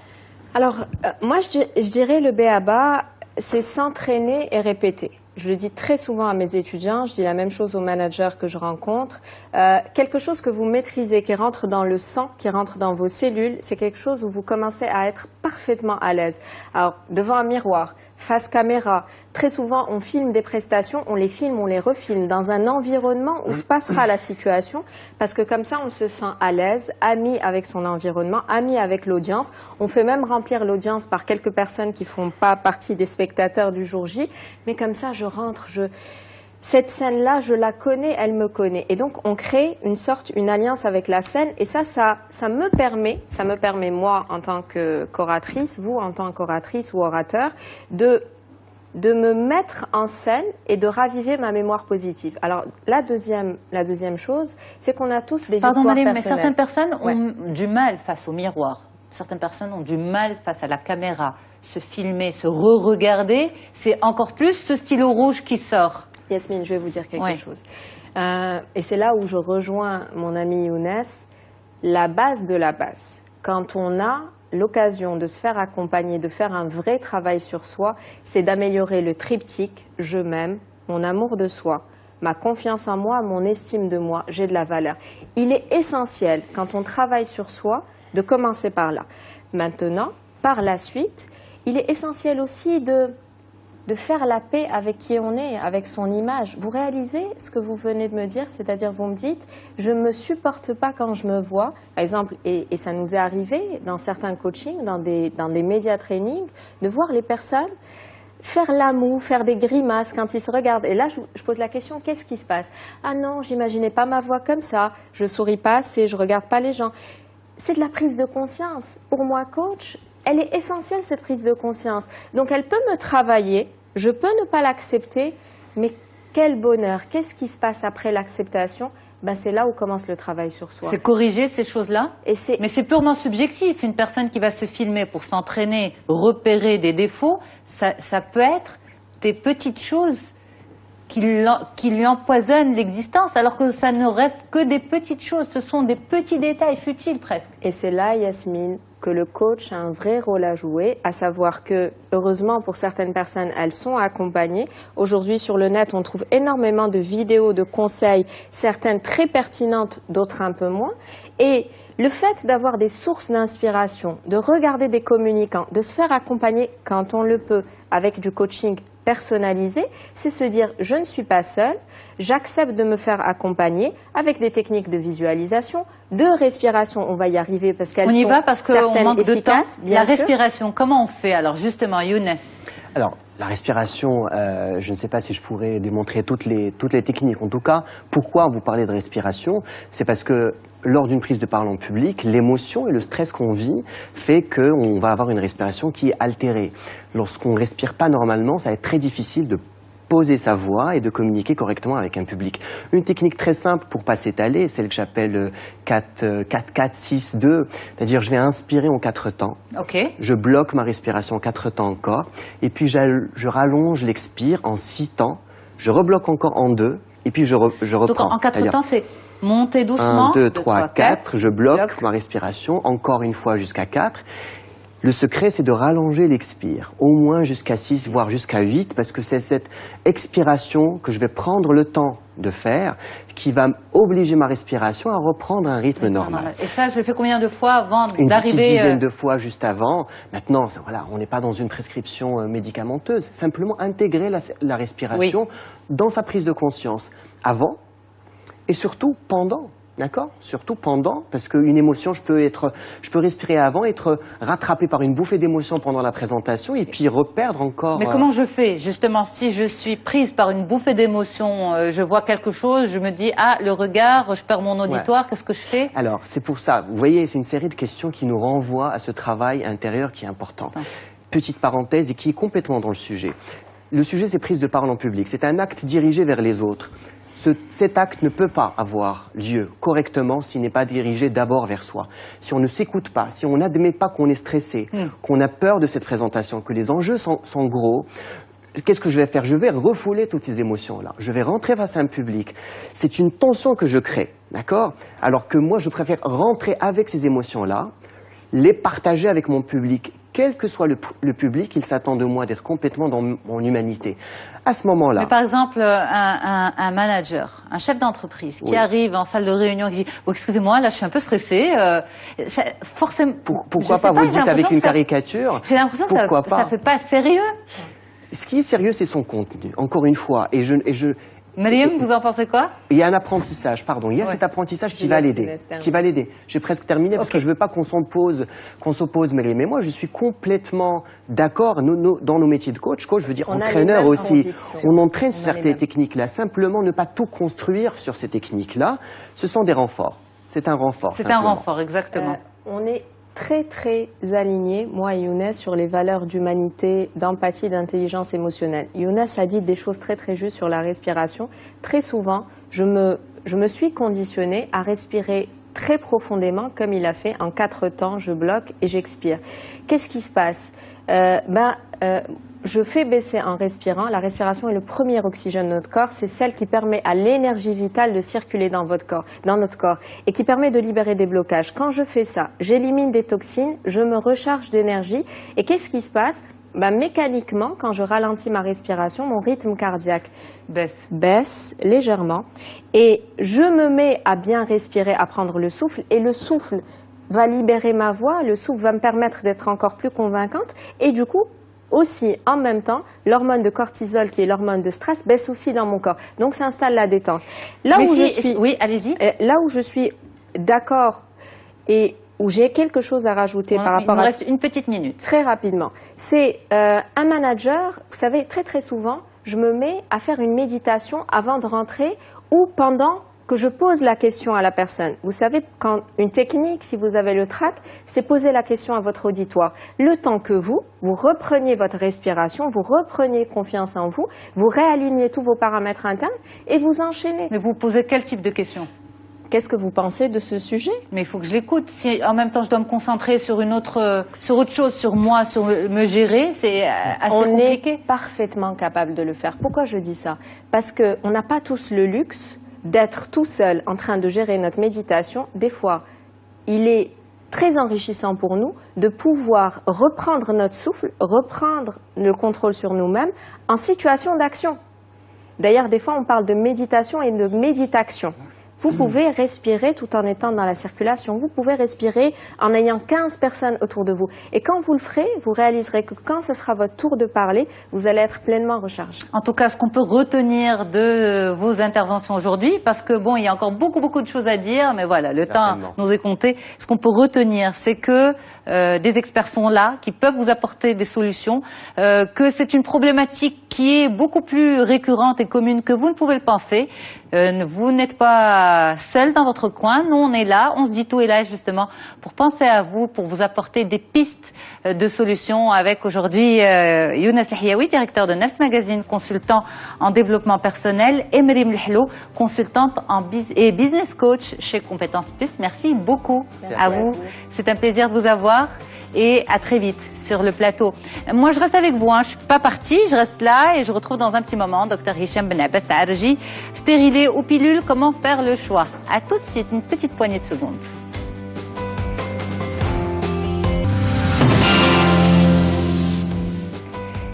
Alors, moi, je dirais le b.a.-ba, c'est s'entraîner et répéter. Je le dis très souvent à mes étudiants, je dis la même chose aux managers que je rencontre. Quelque chose que vous maîtrisez, qui rentre dans le sang, qui rentre dans vos cellules, c'est quelque chose où vous commencez à être parfaitement à l'aise. Alors, devant un miroir, face caméra, très souvent on filme des prestations, on les filme, on les refilme dans un environnement où se passera la situation, parce que comme ça on se sent à l'aise, ami avec son environnement, ami avec l'audience. On fait même remplir l'audience par quelques personnes qui ne font pas partie des spectateurs du jour J, mais comme ça je rentre, cette scène-là, je la connais, elle me connaît. Et donc, on crée une alliance avec la scène. Et ça me permet, moi, en tant qu'oratrice, vous, en tant qu'oratrice ou orateur, de me mettre en scène et de raviver ma mémoire positive. Alors, la deuxième chose, c'est qu'on a tous des victoires personnelles. Mais certaines personnes ont du mal face au miroir. Certaines personnes ont du mal face à la caméra. Se filmer, se re-regarder, c'est encore plus ce stylo rouge qui sort. Yasmine, je vais vous dire quelque chose. Et c'est là où je rejoins mon ami Younes, la base de la base. Quand on a l'occasion de se faire accompagner, de faire un vrai travail sur soi, c'est d'améliorer le triptyque « je m'aime », mon amour de soi, ma confiance en moi, mon estime de moi, j'ai de la valeur. Il est essentiel, quand on travaille sur soi, de commencer par là. Maintenant, par la suite, il est essentiel aussi de faire la paix avec qui on est, avec son image. Vous réalisez ce que vous venez de me dire, c'est-à-dire vous me dites, je ne me supporte pas quand je me vois, par exemple, et ça nous est arrivé dans certains coachings, dans des média trainings, de voir les personnes faire la moue, faire des grimaces quand ils se regardent. Et là, je pose la question, qu'est-ce qui se passe? Ah non, j'imaginais pas ma voix comme ça, je souris pas assez, je regarde pas les gens. C'est de la prise de conscience. Pour moi, coach, elle est essentielle, cette prise de conscience. Donc, elle peut me travailler, je peux ne pas l'accepter, mais quel bonheur. Qu'est-ce qui se passe après l'acceptation? C'est là où commence le travail sur soi. C'est corriger ces choses-là, mais c'est purement subjectif. Une personne qui va se filmer pour s'entraîner, repérer des défauts, ça peut être des petites choses qui lui empoisonnent l'existence, alors que ça ne reste que des petites choses. Ce sont des petits détails futiles presque. Et c'est là, Yasmine, que le coach a un vrai rôle à jouer, à savoir que, heureusement pour certaines personnes, elles sont accompagnées. Aujourd'hui, sur le net, on trouve énormément de vidéos, de conseils, certaines très pertinentes, d'autres un peu moins. Et le fait d'avoir des sources d'inspiration, de regarder des communicants, de se faire accompagner quand on le peut avec du coaching personnalisé, c'est se dire je ne suis pas seule, j'accepte de me faire accompagner avec des techniques de visualisation, de respiration, on va y arriver parce qu'elles sont qu'on manque de temps. La respiration, comment on fait alors justement, Younes? Alors, la respiration, je ne sais pas si je pourrais démontrer toutes les techniques. En tout cas, pourquoi vous parlez de respiration? C'est parce que lors d'une prise de parole en public, l'émotion et le stress qu'on vit fait qu'on va avoir une respiration qui est altérée. Lorsqu'on ne respire pas normalement, ça va être très difficile de poser sa voix et de communiquer correctement avec un public. Une technique très simple pour pas s'étaler, celle que j'appelle 4-4-6-2, c'est-à-dire je vais inspirer en 4 temps, je bloque ma respiration en 4 temps encore, et puis je rallonge l'expire en 6 temps, je rebloque encore en 2, et puis je reprends. Donc en 4 temps, c'est monter doucement. 1, 2, 3, 4, je bloque ma respiration, encore une fois jusqu'à 4. Le secret, c'est de rallonger l'expire, au moins jusqu'à 6, voire jusqu'à 8, parce que c'est cette expiration que je vais prendre le temps de faire qui va obliger ma respiration à reprendre un rythme normal. Et ça, je le fais combien de fois avant d'arriver? Une petite dizaine de fois juste avant. Maintenant, voilà, on n'est pas dans une prescription médicamenteuse. Simplement intégrer la respiration dans sa prise de conscience, avant et surtout pendant. D'accord? Surtout pendant, parce qu'une émotion, je peux respirer avant, être rattrapé par une bouffée d'émotion pendant la présentation et puis reperdre encore. Mais comment je fais? Justement, si je suis prise par une bouffée d'émotion, je vois quelque chose, je me dis, ah, le regard, je perds mon auditoire, qu'est-ce que je fais? Alors, c'est pour ça. Vous voyez, c'est une série de questions qui nous renvoient à ce travail intérieur qui est important. Petite parenthèse et qui est complètement dans le sujet. Le sujet, c'est prise de parole en public. C'est un acte dirigé vers les autres. Cet acte ne peut pas avoir lieu correctement s'il n'est pas dirigé d'abord vers soi. Si on ne s'écoute pas, si on n'admet pas qu'on est stressé, qu'on a peur de cette présentation, que les enjeux sont gros, qu'est-ce que je vais faire? Je vais refouler toutes ces émotions-là. Je vais rentrer face à un public. C'est une tension que je crée, d'accord? Alors que moi, je préfère rentrer avec ces émotions-là, les partager avec mon public. Quel que soit le public, il s'attend de moi d'être complètement dans mon humanité. À ce moment-là... Mais par exemple, un manager, un chef d'entreprise qui arrive en salle de réunion et qui dit « excusez-moi, là je suis un peu stressé. Forcément... » Pourquoi pas, vous le dites avec une caricature? J'ai l'impression que ça ne fait pas sérieux. Ce qui est sérieux, c'est son contenu, encore une fois. Myriam, vous en pensez quoi? Il y a un apprentissage, pardon. Il y a cet apprentissage qui va l'aider. J'ai presque terminé parce que je veux pas qu'on s'oppose, Myriam. Mais moi, je suis complètement d'accord. Dans nos métiers de coach, je veux dire entraîneur aussi. On entraîne sur ces techniques-là. Simplement, ne pas tout construire sur ces techniques-là. Ce sont des renforts. C'est un renfort. C'est un renfort, exactement. On est très très alignés, moi et Younes, sur les valeurs d'humanité, d'empathie, d'intelligence émotionnelle. Younes a dit des choses très très justes sur la respiration. Très souvent, je me suis conditionnée à respirer très profondément, comme il a fait en 4 temps, je bloque et j'expire. Qu'est-ce qui se passe? Je fais baisser en respirant. La respiration est le premier oxygène de notre corps. C'est celle qui permet à l'énergie vitale de circuler dans notre corps, et qui permet de libérer des blocages. Quand je fais ça, j'élimine des toxines, je me recharge d'énergie. Et qu'est-ce qui se passe? Mécaniquement, quand je ralentis ma respiration, mon rythme cardiaque baisse légèrement. Et je me mets à bien respirer, à prendre le souffle. Et le souffle va libérer ma voix. Le souffle va me permettre d'être encore plus convaincante. Et du coup, aussi, en même temps, l'hormone de cortisol, qui est l'hormone de stress, baisse aussi dans mon corps. Donc, s'installe la détente. Oui, allez-y. Là où je suis d'accord et où j'ai quelque chose à rajouter par rapport à... Il me reste une petite minute. Très rapidement. C'est un manager, vous savez, très très souvent, je me mets à faire une méditation avant de rentrer ou pendant que je pose la question à la personne. Vous savez, quand une technique, si vous avez le trac, c'est poser la question à votre auditoire. Le temps que vous repreniez votre respiration, vous repreniez confiance en vous, vous réalignez tous vos paramètres internes et vous enchaînez. Mais vous posez quel type de question? Qu'est-ce que vous pensez de ce sujet? Mais il faut que je l'écoute. Si en même temps je dois me concentrer sur autre chose, sur moi, sur me gérer, c'est assez compliqué. On est parfaitement capable de le faire. Pourquoi je dis ça? Parce qu'on n'a pas tous le luxe d'être tout seul en train de gérer notre méditation. Des fois, il est très enrichissant pour nous de pouvoir reprendre notre souffle, reprendre le contrôle sur nous-mêmes en situation d'action. D'ailleurs, des fois, on parle de méditation et de méditation. Vous pouvez respirer tout en étant dans la circulation. Vous pouvez respirer en ayant 15 personnes autour de vous. Et quand vous le ferez, vous réaliserez que quand ce sera votre tour de parler, vous allez être pleinement rechargé. En tout cas, ce qu'on peut retenir de vos interventions aujourd'hui, parce que bon, il y a encore beaucoup de choses à dire, mais voilà, le temps nous est compté. Ce qu'on peut retenir, c'est que des experts sont là, qui peuvent vous apporter des solutions, que c'est une problématique qui est beaucoup plus récurrente et commune que vous ne pouvez le penser. Vous n'êtes pas seul dans votre coin. Nous, on est là. On se dit tout est là justement pour penser à vous, pour vous apporter des pistes de solutions avec aujourd'hui Younes Lhiaoui, directeur de Nafs Magazine, consultant en développement personnel, et Myriam Lhello, consultante et business coach chez Compétences Plus. Merci beaucoup à vous. C'est un plaisir de vous avoir et à très vite sur le plateau. Moi, je reste avec vous. Je suis pas partie. Je reste là et je retrouve dans un petit moment Dr Hicham Ben Abbas Taarji, stérilé ou pilule, comment faire le choix. À tout de suite, une petite poignée de secondes.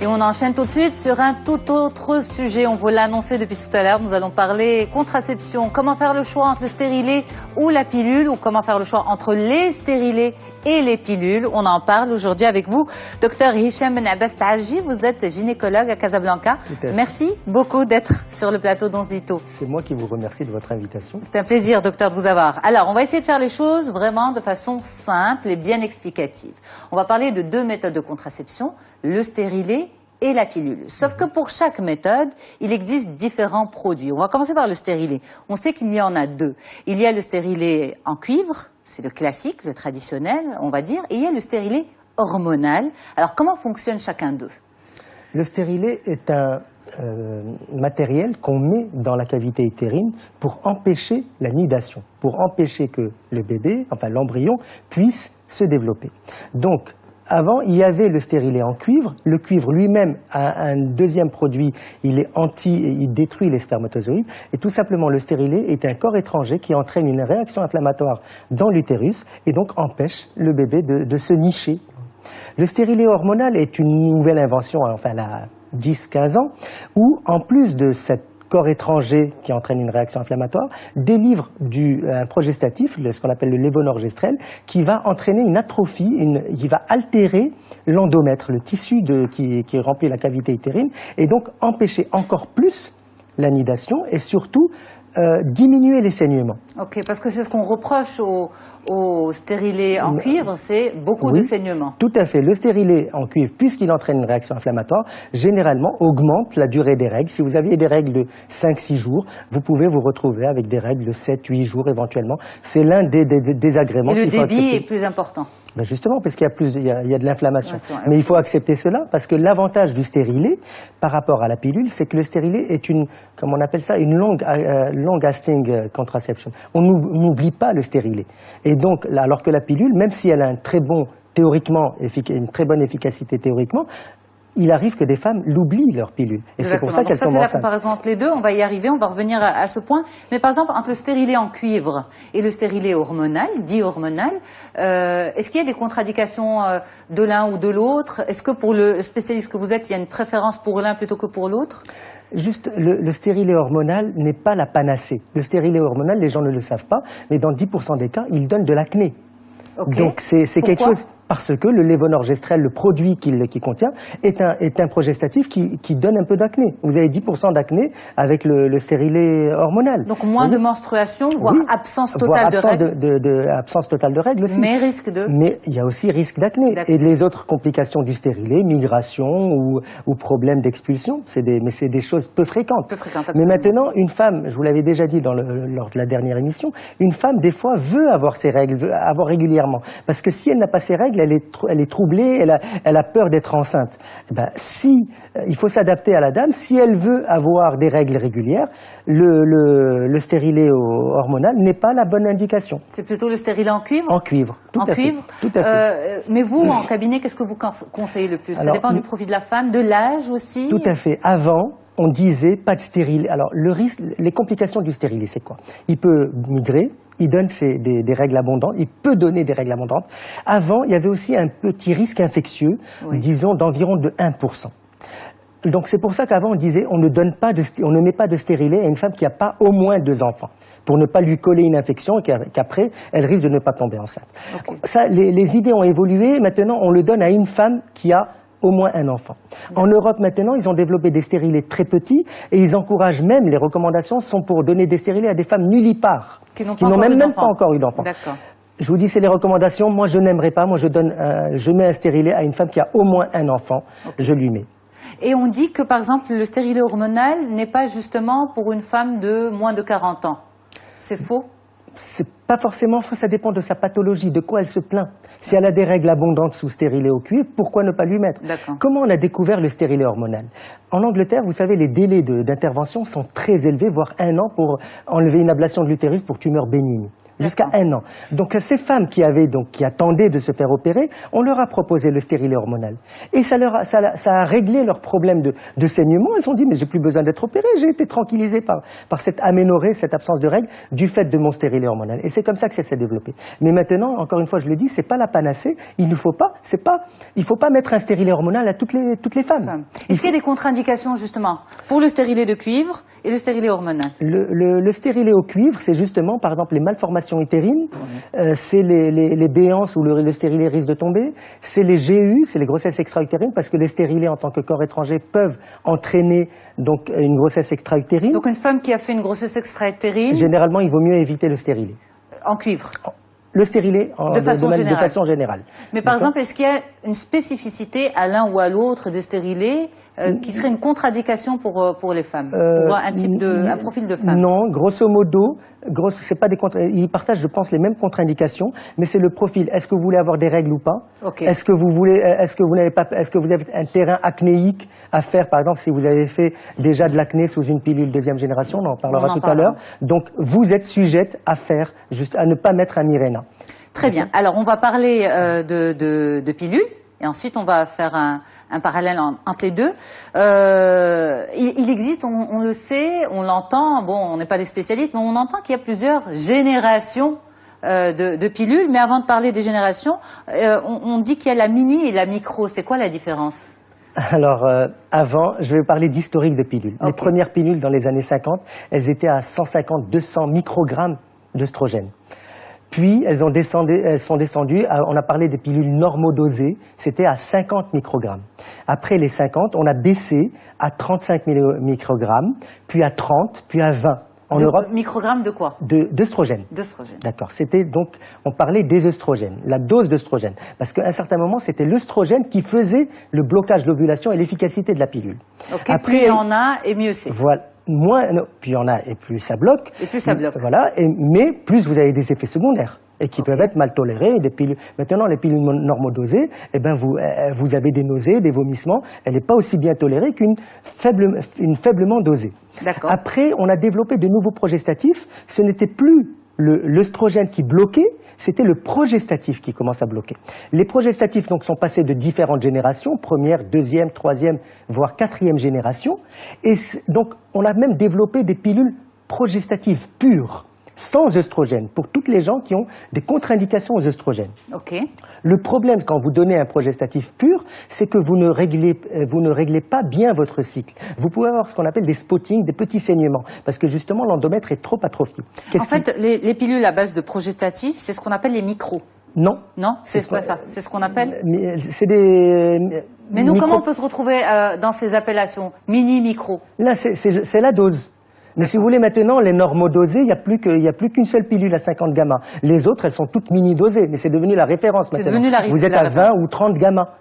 Et on enchaîne tout de suite sur un tout autre sujet. On vous l'a annoncé depuis tout à l'heure. Nous allons parler contraception. Comment faire le choix entre le stérilet ou la pilule, ou comment faire le choix entre les stérilés et les pilules. On en parle aujourd'hui avec vous, Dr Hicham Ben Abbas Taarji. Vous êtes gynécologue à Casablanca. Merci beaucoup d'être sur le plateau d'Onzito. C'est moi qui vous remercie de votre invitation. C'est un plaisir, docteur, de vous avoir. Alors, on va essayer de faire les choses vraiment de façon simple et bien explicative. On va parler de 2 méthodes de contraception, le stérilet et la pilule. Sauf que pour chaque méthode, il existe différents produits. On va commencer par le stérilet. On sait qu'il y en a 2. Il y a le stérilet en cuivre, c'est le classique, le traditionnel, on va dire, et il y a le stérilet hormonal. Alors, comment fonctionne chacun d'eux? Le stérilet est un matériel qu'on met dans la cavité utérine pour empêcher la nidation, pour empêcher que le bébé, enfin l'embryon, puisse se développer. Donc, Avant, il y avait le stérilet en cuivre. Le cuivre lui-même a un deuxième produit, il détruit les spermatozoïdes. Et tout simplement, le stérilet est un corps étranger qui entraîne une réaction inflammatoire dans l'utérus et donc empêche le bébé de se nicher. Le stérilet hormonal est une nouvelle invention, enfin, elle a 10-15 ans, où en plus de cette corps étranger qui entraîne une réaction inflammatoire, délivre un progestatif, ce qu'on appelle le lévonorgestrel, qui va entraîner une atrophie, qui va altérer l'endomètre, le tissu qui remplit la cavité utérine, et donc empêcher encore plus la nidation et surtout diminuer les saignements. Ok, parce que c'est ce qu'on reproche au stérilet en cuivre, c'est beaucoup de saignements. Tout à fait. Le stérilet en cuivre, puisqu'il entraîne une réaction inflammatoire, généralement augmente la durée des règles. Si vous aviez des règles de 5-6 jours, vous pouvez vous retrouver avec des règles de 7-8 jours éventuellement. C'est l'un des désagréments qu'il faut accepter. Et le débit est plus important. Ben justement, parce qu'il y a de l'inflammation. Ouais, mais il faut accepter cela, parce que l'avantage du stérilet, par rapport à la pilule, c'est que le stérilet est comme on appelle ça, une long-lasting contraception. On n'oublie pas le stérilet. Et donc, alors que la pilule, même si elle a une très bonne efficacité théoriquement, il arrive que des femmes l'oublient, leur pilule. Et c'est pour ça qu'elles tombent enceintes. C'est la comparaison entre les deux, on va y arriver, on va revenir à ce point. Mais par exemple, entre le stérilet en cuivre et le stérilet hormonal, dit hormonal, est-ce qu'il y a des contre-indications de l'un ou de l'autre? Est-ce que pour le spécialiste que vous êtes, il y a une préférence pour l'un plutôt que pour l'autre? Juste, le stérilet hormonal n'est pas la panacée. Le stérilet hormonal, les gens ne le savent pas, mais dans 10% des cas, il donne de l'acné. Okay. Donc c'est quelque chose, parce que le lévonorgestrel, le produit qu'il contient, est un progestatif qui donne un peu d'acné. Vous avez 10% d'acné avec le stérilet hormonal. Donc moins de menstruation, voire absence totale de règles. Absence totale de règles aussi. Mais risque de... Mais il y a aussi risque d'acné. Et les autres complications du stérilet, migration ou problème d'expulsion, mais c'est des choses peu fréquentes. Mais maintenant, une femme, je vous l'avais déjà dit lors de la dernière émission, une femme, des fois, veut avoir ses règles, veut avoir régulièrement. Parce que si elle n'a pas ses règles, elle est troublée, elle a peur d'être enceinte. Il faut s'adapter à la dame. Si elle veut avoir des règles régulières, le stérilet hormonal n'est pas la bonne indication. C'est plutôt le stérilet en cuivre? En cuivre, tout à fait. Mais vous, en cabinet, qu'est-ce que vous conseillez le plus? Ça dépend du profil de la femme, de l'âge aussi? Tout à fait. Avant, on disait pas de stérilet. Alors, les complications du stérilet, c'est quoi? Il peut migrer, il donne des règles abondantes, il peut donner des règles abondantes. Avant, il y avait aussi un petit risque infectieux, disons d'environ de 1%. Donc c'est pour ça qu'avant on disait on ne met pas de stérilet à une femme qui n'a pas au moins 2 enfants, pour ne pas lui coller une infection et qu'après elle risque de ne pas tomber enceinte. Okay. Ça, les idées ont évolué, maintenant on le donne à une femme qui a au moins un enfant. En Europe maintenant, ils ont développé des stérilets très petits et ils encouragent même, les recommandations sont pour donner des stérilets à des femmes nullipares, qui n'ont même pas encore eu d'enfant. Je vous dis, c'est les recommandations, moi je n'aimerais pas, moi je mets un stérilet à une femme qui a au moins un enfant, je lui mets. Et on dit que, par exemple, le stérilet hormonal n'est pas justement pour une femme de moins de 40 ans. C'est faux? C'est pas forcément faux, ça dépend de sa pathologie, de quoi elle se plaint. Si elle a des règles abondantes sous stérilet au cuivre, pourquoi ne pas lui mettre? Comment on a découvert le stérilet hormonal? En Angleterre, vous savez, les délais d'intervention sont très élevés, voire 1 an pour enlever une ablation de l'utérus pour tumeur bénigne. Jusqu'à 1 an. Donc ces femmes qui attendaient de se faire opérer, on leur a proposé le stérilet hormonal. Et ça a réglé leur problème de saignement. Elles ont dit, mais j'ai plus besoin d'être opérée, j'ai été tranquillisée par cette aménorrhée, cette absence de règles, du fait de mon stérilet hormonal. Et c'est comme ça que ça s'est développé. Mais maintenant, encore une fois, je le dis, c'est pas la panacée. Il ne faut pas mettre un stérilet hormonal à toutes les femmes. Est-ce qu'il y a des contre-indications, justement, pour le stérilet de cuivre et le stérilet hormonal? Le stérilet au cuivre, c'est justement, par exemple, les malformations utérines, c'est les béances où le stérilet risque de tomber, c'est les GU, c'est les grossesses extra-utérines, parce que les stérilets en tant que corps étranger peuvent entraîner donc une grossesse extra-utérine. Donc une femme qui a fait une grossesse extra-utérine, généralement il vaut mieux éviter le stérilet. En cuivre? Le stérilet de façon générale. Mais par exemple, est-ce qu'il y a une spécificité à l'un ou à l'autre des stérilets qui serait une contre-indication pour les femmes, pour un profil de femme? Non, grosso modo, c'est pas ils partagent, je pense, les mêmes contre-indications, mais c'est le profil. Est-ce que vous voulez avoir des règles ou pas? Est-ce que vous avez un terrain acnéique à faire, par exemple, si vous avez fait déjà de l'acné sous une pilule 2e génération, on en parlera tout à l'heure. Donc, vous êtes sujette à ne pas mettre un Mirena. Très bien. Alors, on va parler de pilules. et ensuite on va faire un parallèle entre les deux. Il existe, on le sait, on l'entend, bon, on n'est pas des spécialistes, mais on entend qu'il y a plusieurs générations de pilules. Mais avant de parler des générations, on dit qu'il y a la mini et la micro. C'est quoi la différence? Alors, avant, je vais parler d'historique de pilules. Okay. Les premières pilules dans les années 50, elles étaient à 150-200 microgrammes d'œstrogène. Puis, elles sont descendues, on a parlé des pilules normodosées, c'était à 50 microgrammes. Après les 50, on a baissé à 35 microgrammes, puis à 30, puis à 20. En Europe, microgrammes de quoi? D'œstrogène. D'œstrogène. D'accord. C'était donc, on parlait des œstrogènes, la dose d'œstrogène. Parce qu'à un certain moment, c'était l'œstrogène qui faisait le blocage de l'ovulation et l'efficacité de la pilule. Ok, après, plus il y en a, et mieux c'est. Voilà. Plus il y en a, et plus ça bloque. Et plus ça bloque. Voilà. Mais plus vous avez des effets secondaires. Et qui peuvent être mal tolérés. Des pilules. Maintenant, les pilules normodosées, eh ben, vous avez des nausées, des vomissements. Elle n'est pas aussi bien tolérée qu'une faiblement dosée. D'accord. Après, on a développé de nouveaux progestatifs. Ce n'était plus l'œstrogène qui bloquait, c'était le progestatif qui commence à bloquer. Les progestatifs donc sont passés de différentes générations, première, deuxième, troisième, voire quatrième génération. Et donc, on a même développé des pilules progestatives pures, sans œstrogène, pour toutes les gens qui ont des contre-indications aux œstrogènes. Okay. Le problème quand vous donnez un progestatif pur, c'est que vous ne réglez pas bien votre cycle. Vous pouvez avoir ce qu'on appelle des spottings, des petits saignements, parce que justement l'endomètre est trop atrophié. En fait, les pilules à base de progestatif, c'est ce qu'on appelle les micros. Non. Non, c'est quoi ça? C'est ce qu'on appelle? C'est des... Mais nous, comment on peut se retrouver dans ces appellations? Mini, micro? Là, c'est la dose. Mais si vous voulez, maintenant, les normodosées, il n'y a plus qu'une seule pilule à 50 gamma. Les autres, elles sont toutes mini-dosées, mais c'est devenu la référence maintenant. C'est devenu vous êtes à 20 ou 30 gamma,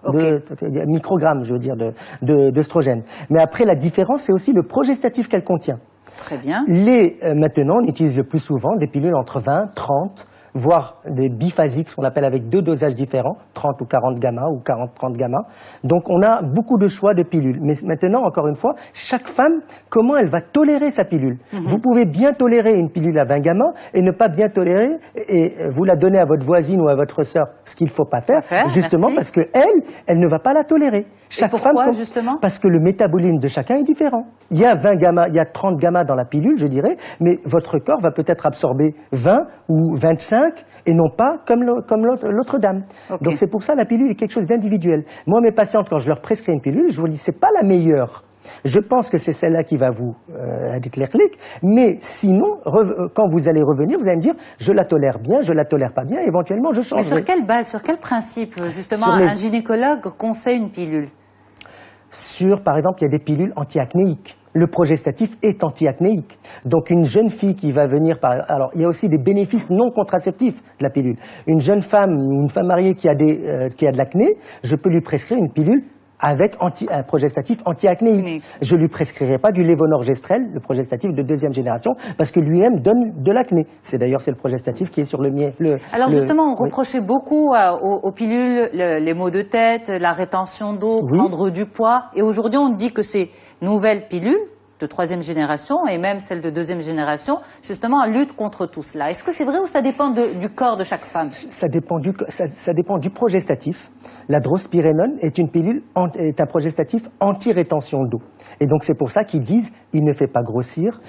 microgrammes, je veux dire, d'œstrogène. Mais après, la différence, c'est aussi le progestatif qu'elle contient. Très bien. Maintenant, on utilise le plus souvent des pilules entre 20, 30, voire des biphasiques, ce qu'on appelle avec deux dosages différents, 30 ou 40 gamma ou 40-30 gamma. Donc on a beaucoup de choix de pilules. Mais maintenant, encore une fois, chaque femme, comment elle va tolérer sa pilule? Vous pouvez bien tolérer une pilule à 20 gamma et ne pas bien tolérer, et vous la donnez à votre voisine ou à votre sœur, ce qu'il ne faut pas faire, justement parce que elle ne va pas la tolérer. Et pourquoi, justement? Parce que le métabolisme de chacun est différent. Il y a 20 gamma, il y a 30 gamma dans la pilule, je dirais, mais votre corps va peut-être absorber 20 ou 25 et non pas comme l'autre dame. Okay. Donc c'est pour ça la pilule est quelque chose d'individuel. Moi, mes patientes, quand je leur prescris une pilule, je vous dis c'est pas la meilleure. Je pense que c'est celle-là qui va vous déclencher, mais sinon, quand vous allez revenir, vous allez me dire je la tolère bien, je la tolère pas bien, éventuellement je change. Mais sur quelle base, sur quel principe, justement, un gynécologue conseille une pilule? Par exemple, il y a des pilules anti-acnéiques. Le progestatif est anti-acnéique. Donc une jeune fille qui va venir alors il y a aussi des bénéfices non contraceptifs de la pilule. Une jeune femme ou une femme mariée qui a de l'acné, je peux lui prescrire une pilule avec un progestatif anti-acnéique. Je lui prescrirai pas du lévonorgestrel, le progestatif de deuxième génération, parce que lui-même donne de l'acné. C'est le progestatif qui est sur le mien. Alors justement, on reprochait beaucoup aux pilules les maux de tête, la rétention d'eau, prendre du poids. Et aujourd'hui, on dit que ces nouvelles pilules de troisième génération et même celles de deuxième génération, justement, luttent contre tout cela. Est-ce que c'est vrai ou ça dépend du corps de chaque femme? Ça dépend du progestatif. La drospirénone est un progestatif anti-rétention d'eau. Et donc c'est pour ça qu'ils disent il ne fait pas grossir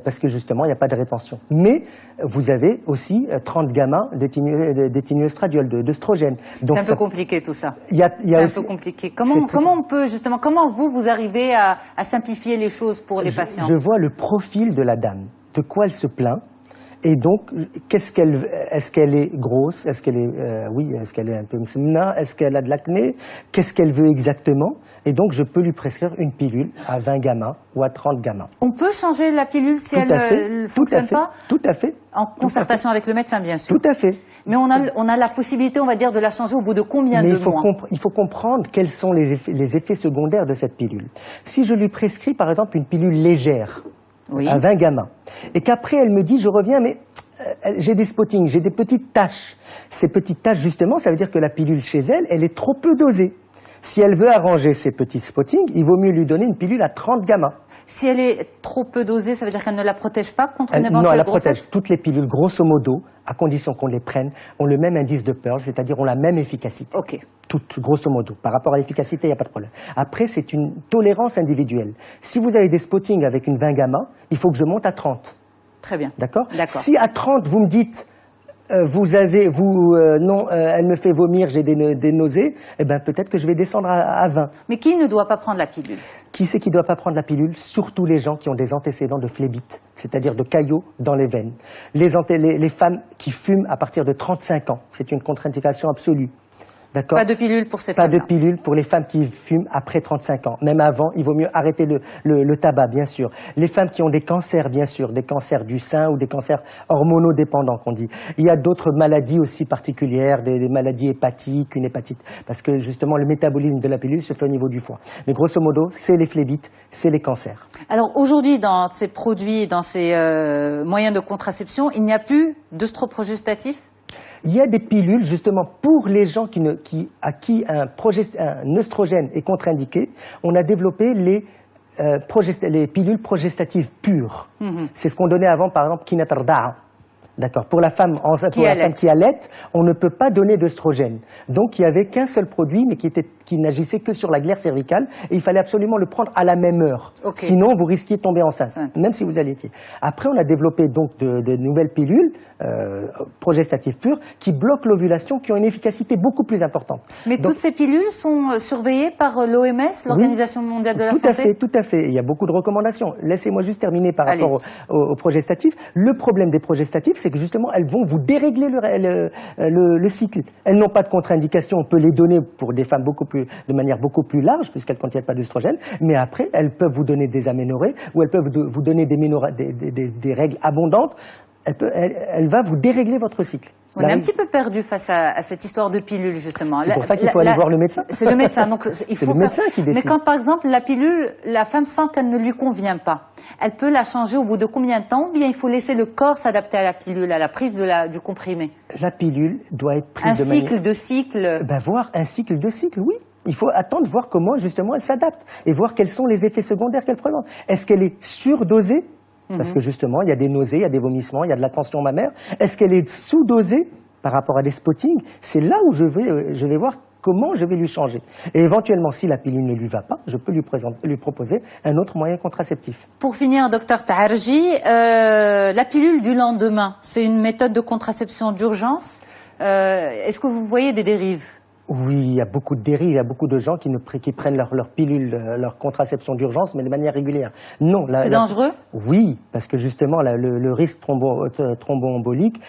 parce que justement il n'y a pas de rétention. Mais vous avez aussi 30 gamma d'éthinoestradiol, d'œstrogène. C'est un peu compliqué tout ça. C'est un peu compliqué. Comment on peut justement, comment vous arrivez à simplifier les choses pour les patients? Je vois le profil de la dame, de quoi elle se plaint. Et donc, est-ce qu'elle est grosse? Est-ce qu'elle est, est-ce qu'elle est un peu msmna? Est-ce qu'elle a de l'acné? Qu'est-ce qu'elle veut exactement? Et donc, je peux lui prescrire une pilule à 20 gamma ou à 30 gamma. On peut changer la pilule si elle ne fonctionne pas? Tout à fait. En concertation avec le médecin, bien sûr. Tout à fait. Mais on a la possibilité, on va dire, de la changer au bout de combien de mois? Il faut comprendre quels sont les effets secondaires de cette pilule. Si je lui prescris, par exemple, une pilule légère, à 20 gamma, et qu'après elle me dit je reviens mais j'ai des spottings, j'ai des petites taches. Ces petites taches justement ça veut dire que la pilule chez elle est trop peu dosée. Si elle veut arranger ses petits spottings, il vaut mieux lui donner une pilule à 30 gamma. Si elle est trop peu dosée, ça veut dire qu'elle ne la protège pas contre une éventuelle Non, elle la grossesse? protège. Toutes les pilules, grosso modo, à condition qu'on les prenne, ont le même indice de Pearl, c'est-à-dire ont la même efficacité. Ok. Toutes, grosso modo. Par rapport à l'efficacité, il n'y a pas de problème. Après, c'est une tolérance individuelle. Si vous avez des spottings avec une 20 gamma, il faut que je monte à 30. Très bien. D'accord? D'accord. Si à 30, vous me dites, non, elle me fait vomir, j'ai des nausées, eh ben peut-être que je vais descendre à 20. Mais qui ne doit pas prendre la pilule? Qui c'est qui ne doit pas prendre la pilule? Surtout les gens qui ont des antécédents de phlébite, c'est-à-dire de caillots dans les veines. Les femmes qui fument à partir de 35 ans, c'est une contre-indication absolue. D'accord. Pas de pilule pour ces femmes. Pas femmes. de pilule pour les femmes qui fument après 35 ans. Même avant, il vaut mieux arrêter le tabac, bien sûr. Les femmes qui ont des cancers, bien sûr, des cancers du sein ou des cancers hormonodépendants, qu'on dit. Il y a d'autres maladies aussi particulières, des maladies hépatiques, une hépatite, parce que justement le métabolisme de la pilule se fait au niveau du foie. Mais grosso modo, c'est les phlébites, c'est les cancers. Alors aujourd'hui, dans ces produits, dans ces moyens de contraception, il n'y a plus d'œstroprogestatifs? Il y a des pilules justement pour les gens à qui un œstrogène est contre-indiqué. On a développé les pilules progestatives pures. C'est ce qu'on donnait avant, par exemple, Kinatardaa. D'accord. Pour la femme qui allaite, on ne peut pas donner d'œstrogène. Donc il n'y avait qu'un seul produit, mais qui n'agissait que sur la glaire cervicale, et il fallait absolument le prendre à la même heure. Okay. Sinon, vous risquiez de tomber enceinte, même si vous allaitiez. Après, on a développé donc de nouvelles pilules progestatives pures qui bloquent l'ovulation, qui ont une efficacité beaucoup plus importante. Mais donc, toutes ces pilules sont surveillées par l'OMS, l'Organisation mondiale de la santé? Tout à fait. Il y a beaucoup de recommandations. Laissez-moi juste terminer par rapport aux progestatifs. Le problème des progestatifs, c'est que justement, elles vont vous dérégler le cycle. Elles n'ont pas de contre-indication. On peut les donner pour des femmes de manière beaucoup plus large, puisqu'elles ne contiennent pas d'œstrogène. Mais après, elles peuvent vous donner des aménorrhées ou elles peuvent vous donner des règles abondantes. Elle va vous dérégler votre cycle. On est un petit peu perdu face à cette histoire de pilule, justement. C'est pour ça qu'il faut aller voir le médecin. C'est le médecin. Donc, c'est le médecin qui décide. Mais quand, par exemple, la pilule, la femme sent qu'elle ne lui convient pas, elle peut la changer au bout de combien de temps? Ou bien il faut laisser le corps s'adapter à la pilule, à la prise du comprimé? La pilule doit être prise de manière... Voir un cycle de cycle, oui. Il faut attendre, voir comment, justement, elle s'adapte. Et voir quels sont les effets secondaires qu'elle présente. Est-ce qu'elle est surdosée? Parce que justement, il y a des nausées, il y a des vomissements, il y a de la tension mammaire. Est-ce qu'elle est sous-dosée par rapport à des spottings? C'est là où je vais voir comment je vais lui changer. Et éventuellement, si la pilule ne lui va pas, je peux lui proposer un autre moyen contraceptif. Pour finir, docteur Taharji, la pilule du lendemain, c'est une méthode de contraception d'urgence. Est-ce que vous voyez des dérives? Oui, il y a beaucoup de dérives, il y a beaucoup de gens qui prennent leur pilule, leur contraception d'urgence, mais de manière régulière. Non. C'est dangereux? Oui, parce que justement, le risque thromboembolique,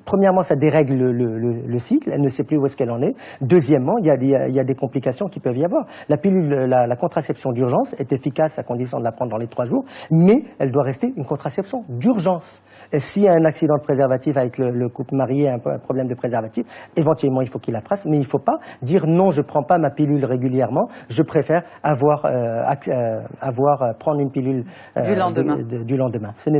premièrement, ça dérègle le cycle, elle ne sait plus où est-ce qu'elle en est. Deuxièmement, il y a des complications qui peuvent y avoir. La pilule, la contraception d'urgence est efficace à condition de la prendre dans les 3 jours, mais elle doit rester une contraception d'urgence. S'il y a un accident de préservatif avec le couple marié, un problème de préservatif, éventuellement, il faut qu'il la fasse. Mais il ne faut pas dire non, je ne prends pas ma pilule régulièrement, je préfère prendre une pilule du lendemain. Ça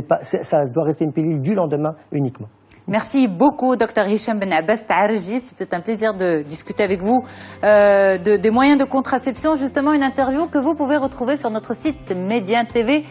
doit rester une pilule du lendemain uniquement. Merci beaucoup, Dr Hicham Ben Abbas Taharji. C'était un plaisir de discuter avec vous des moyens de contraception. Justement, une interview que vous pouvez retrouver sur notre site mediantv.com.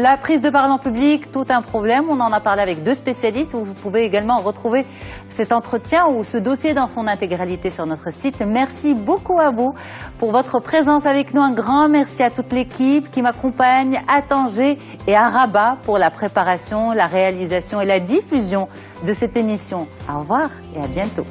La prise de parole en public, tout un problème. On en a parlé avec 2 spécialistes. Vous pouvez également retrouver cet entretien ou ce dossier dans son intégralité sur notre site. Merci beaucoup à vous pour votre présence avec nous. Un grand merci à toute l'équipe qui m'accompagne à Tanger et à Rabat pour la préparation, la réalisation et la diffusion de cette émission. Au revoir et à bientôt.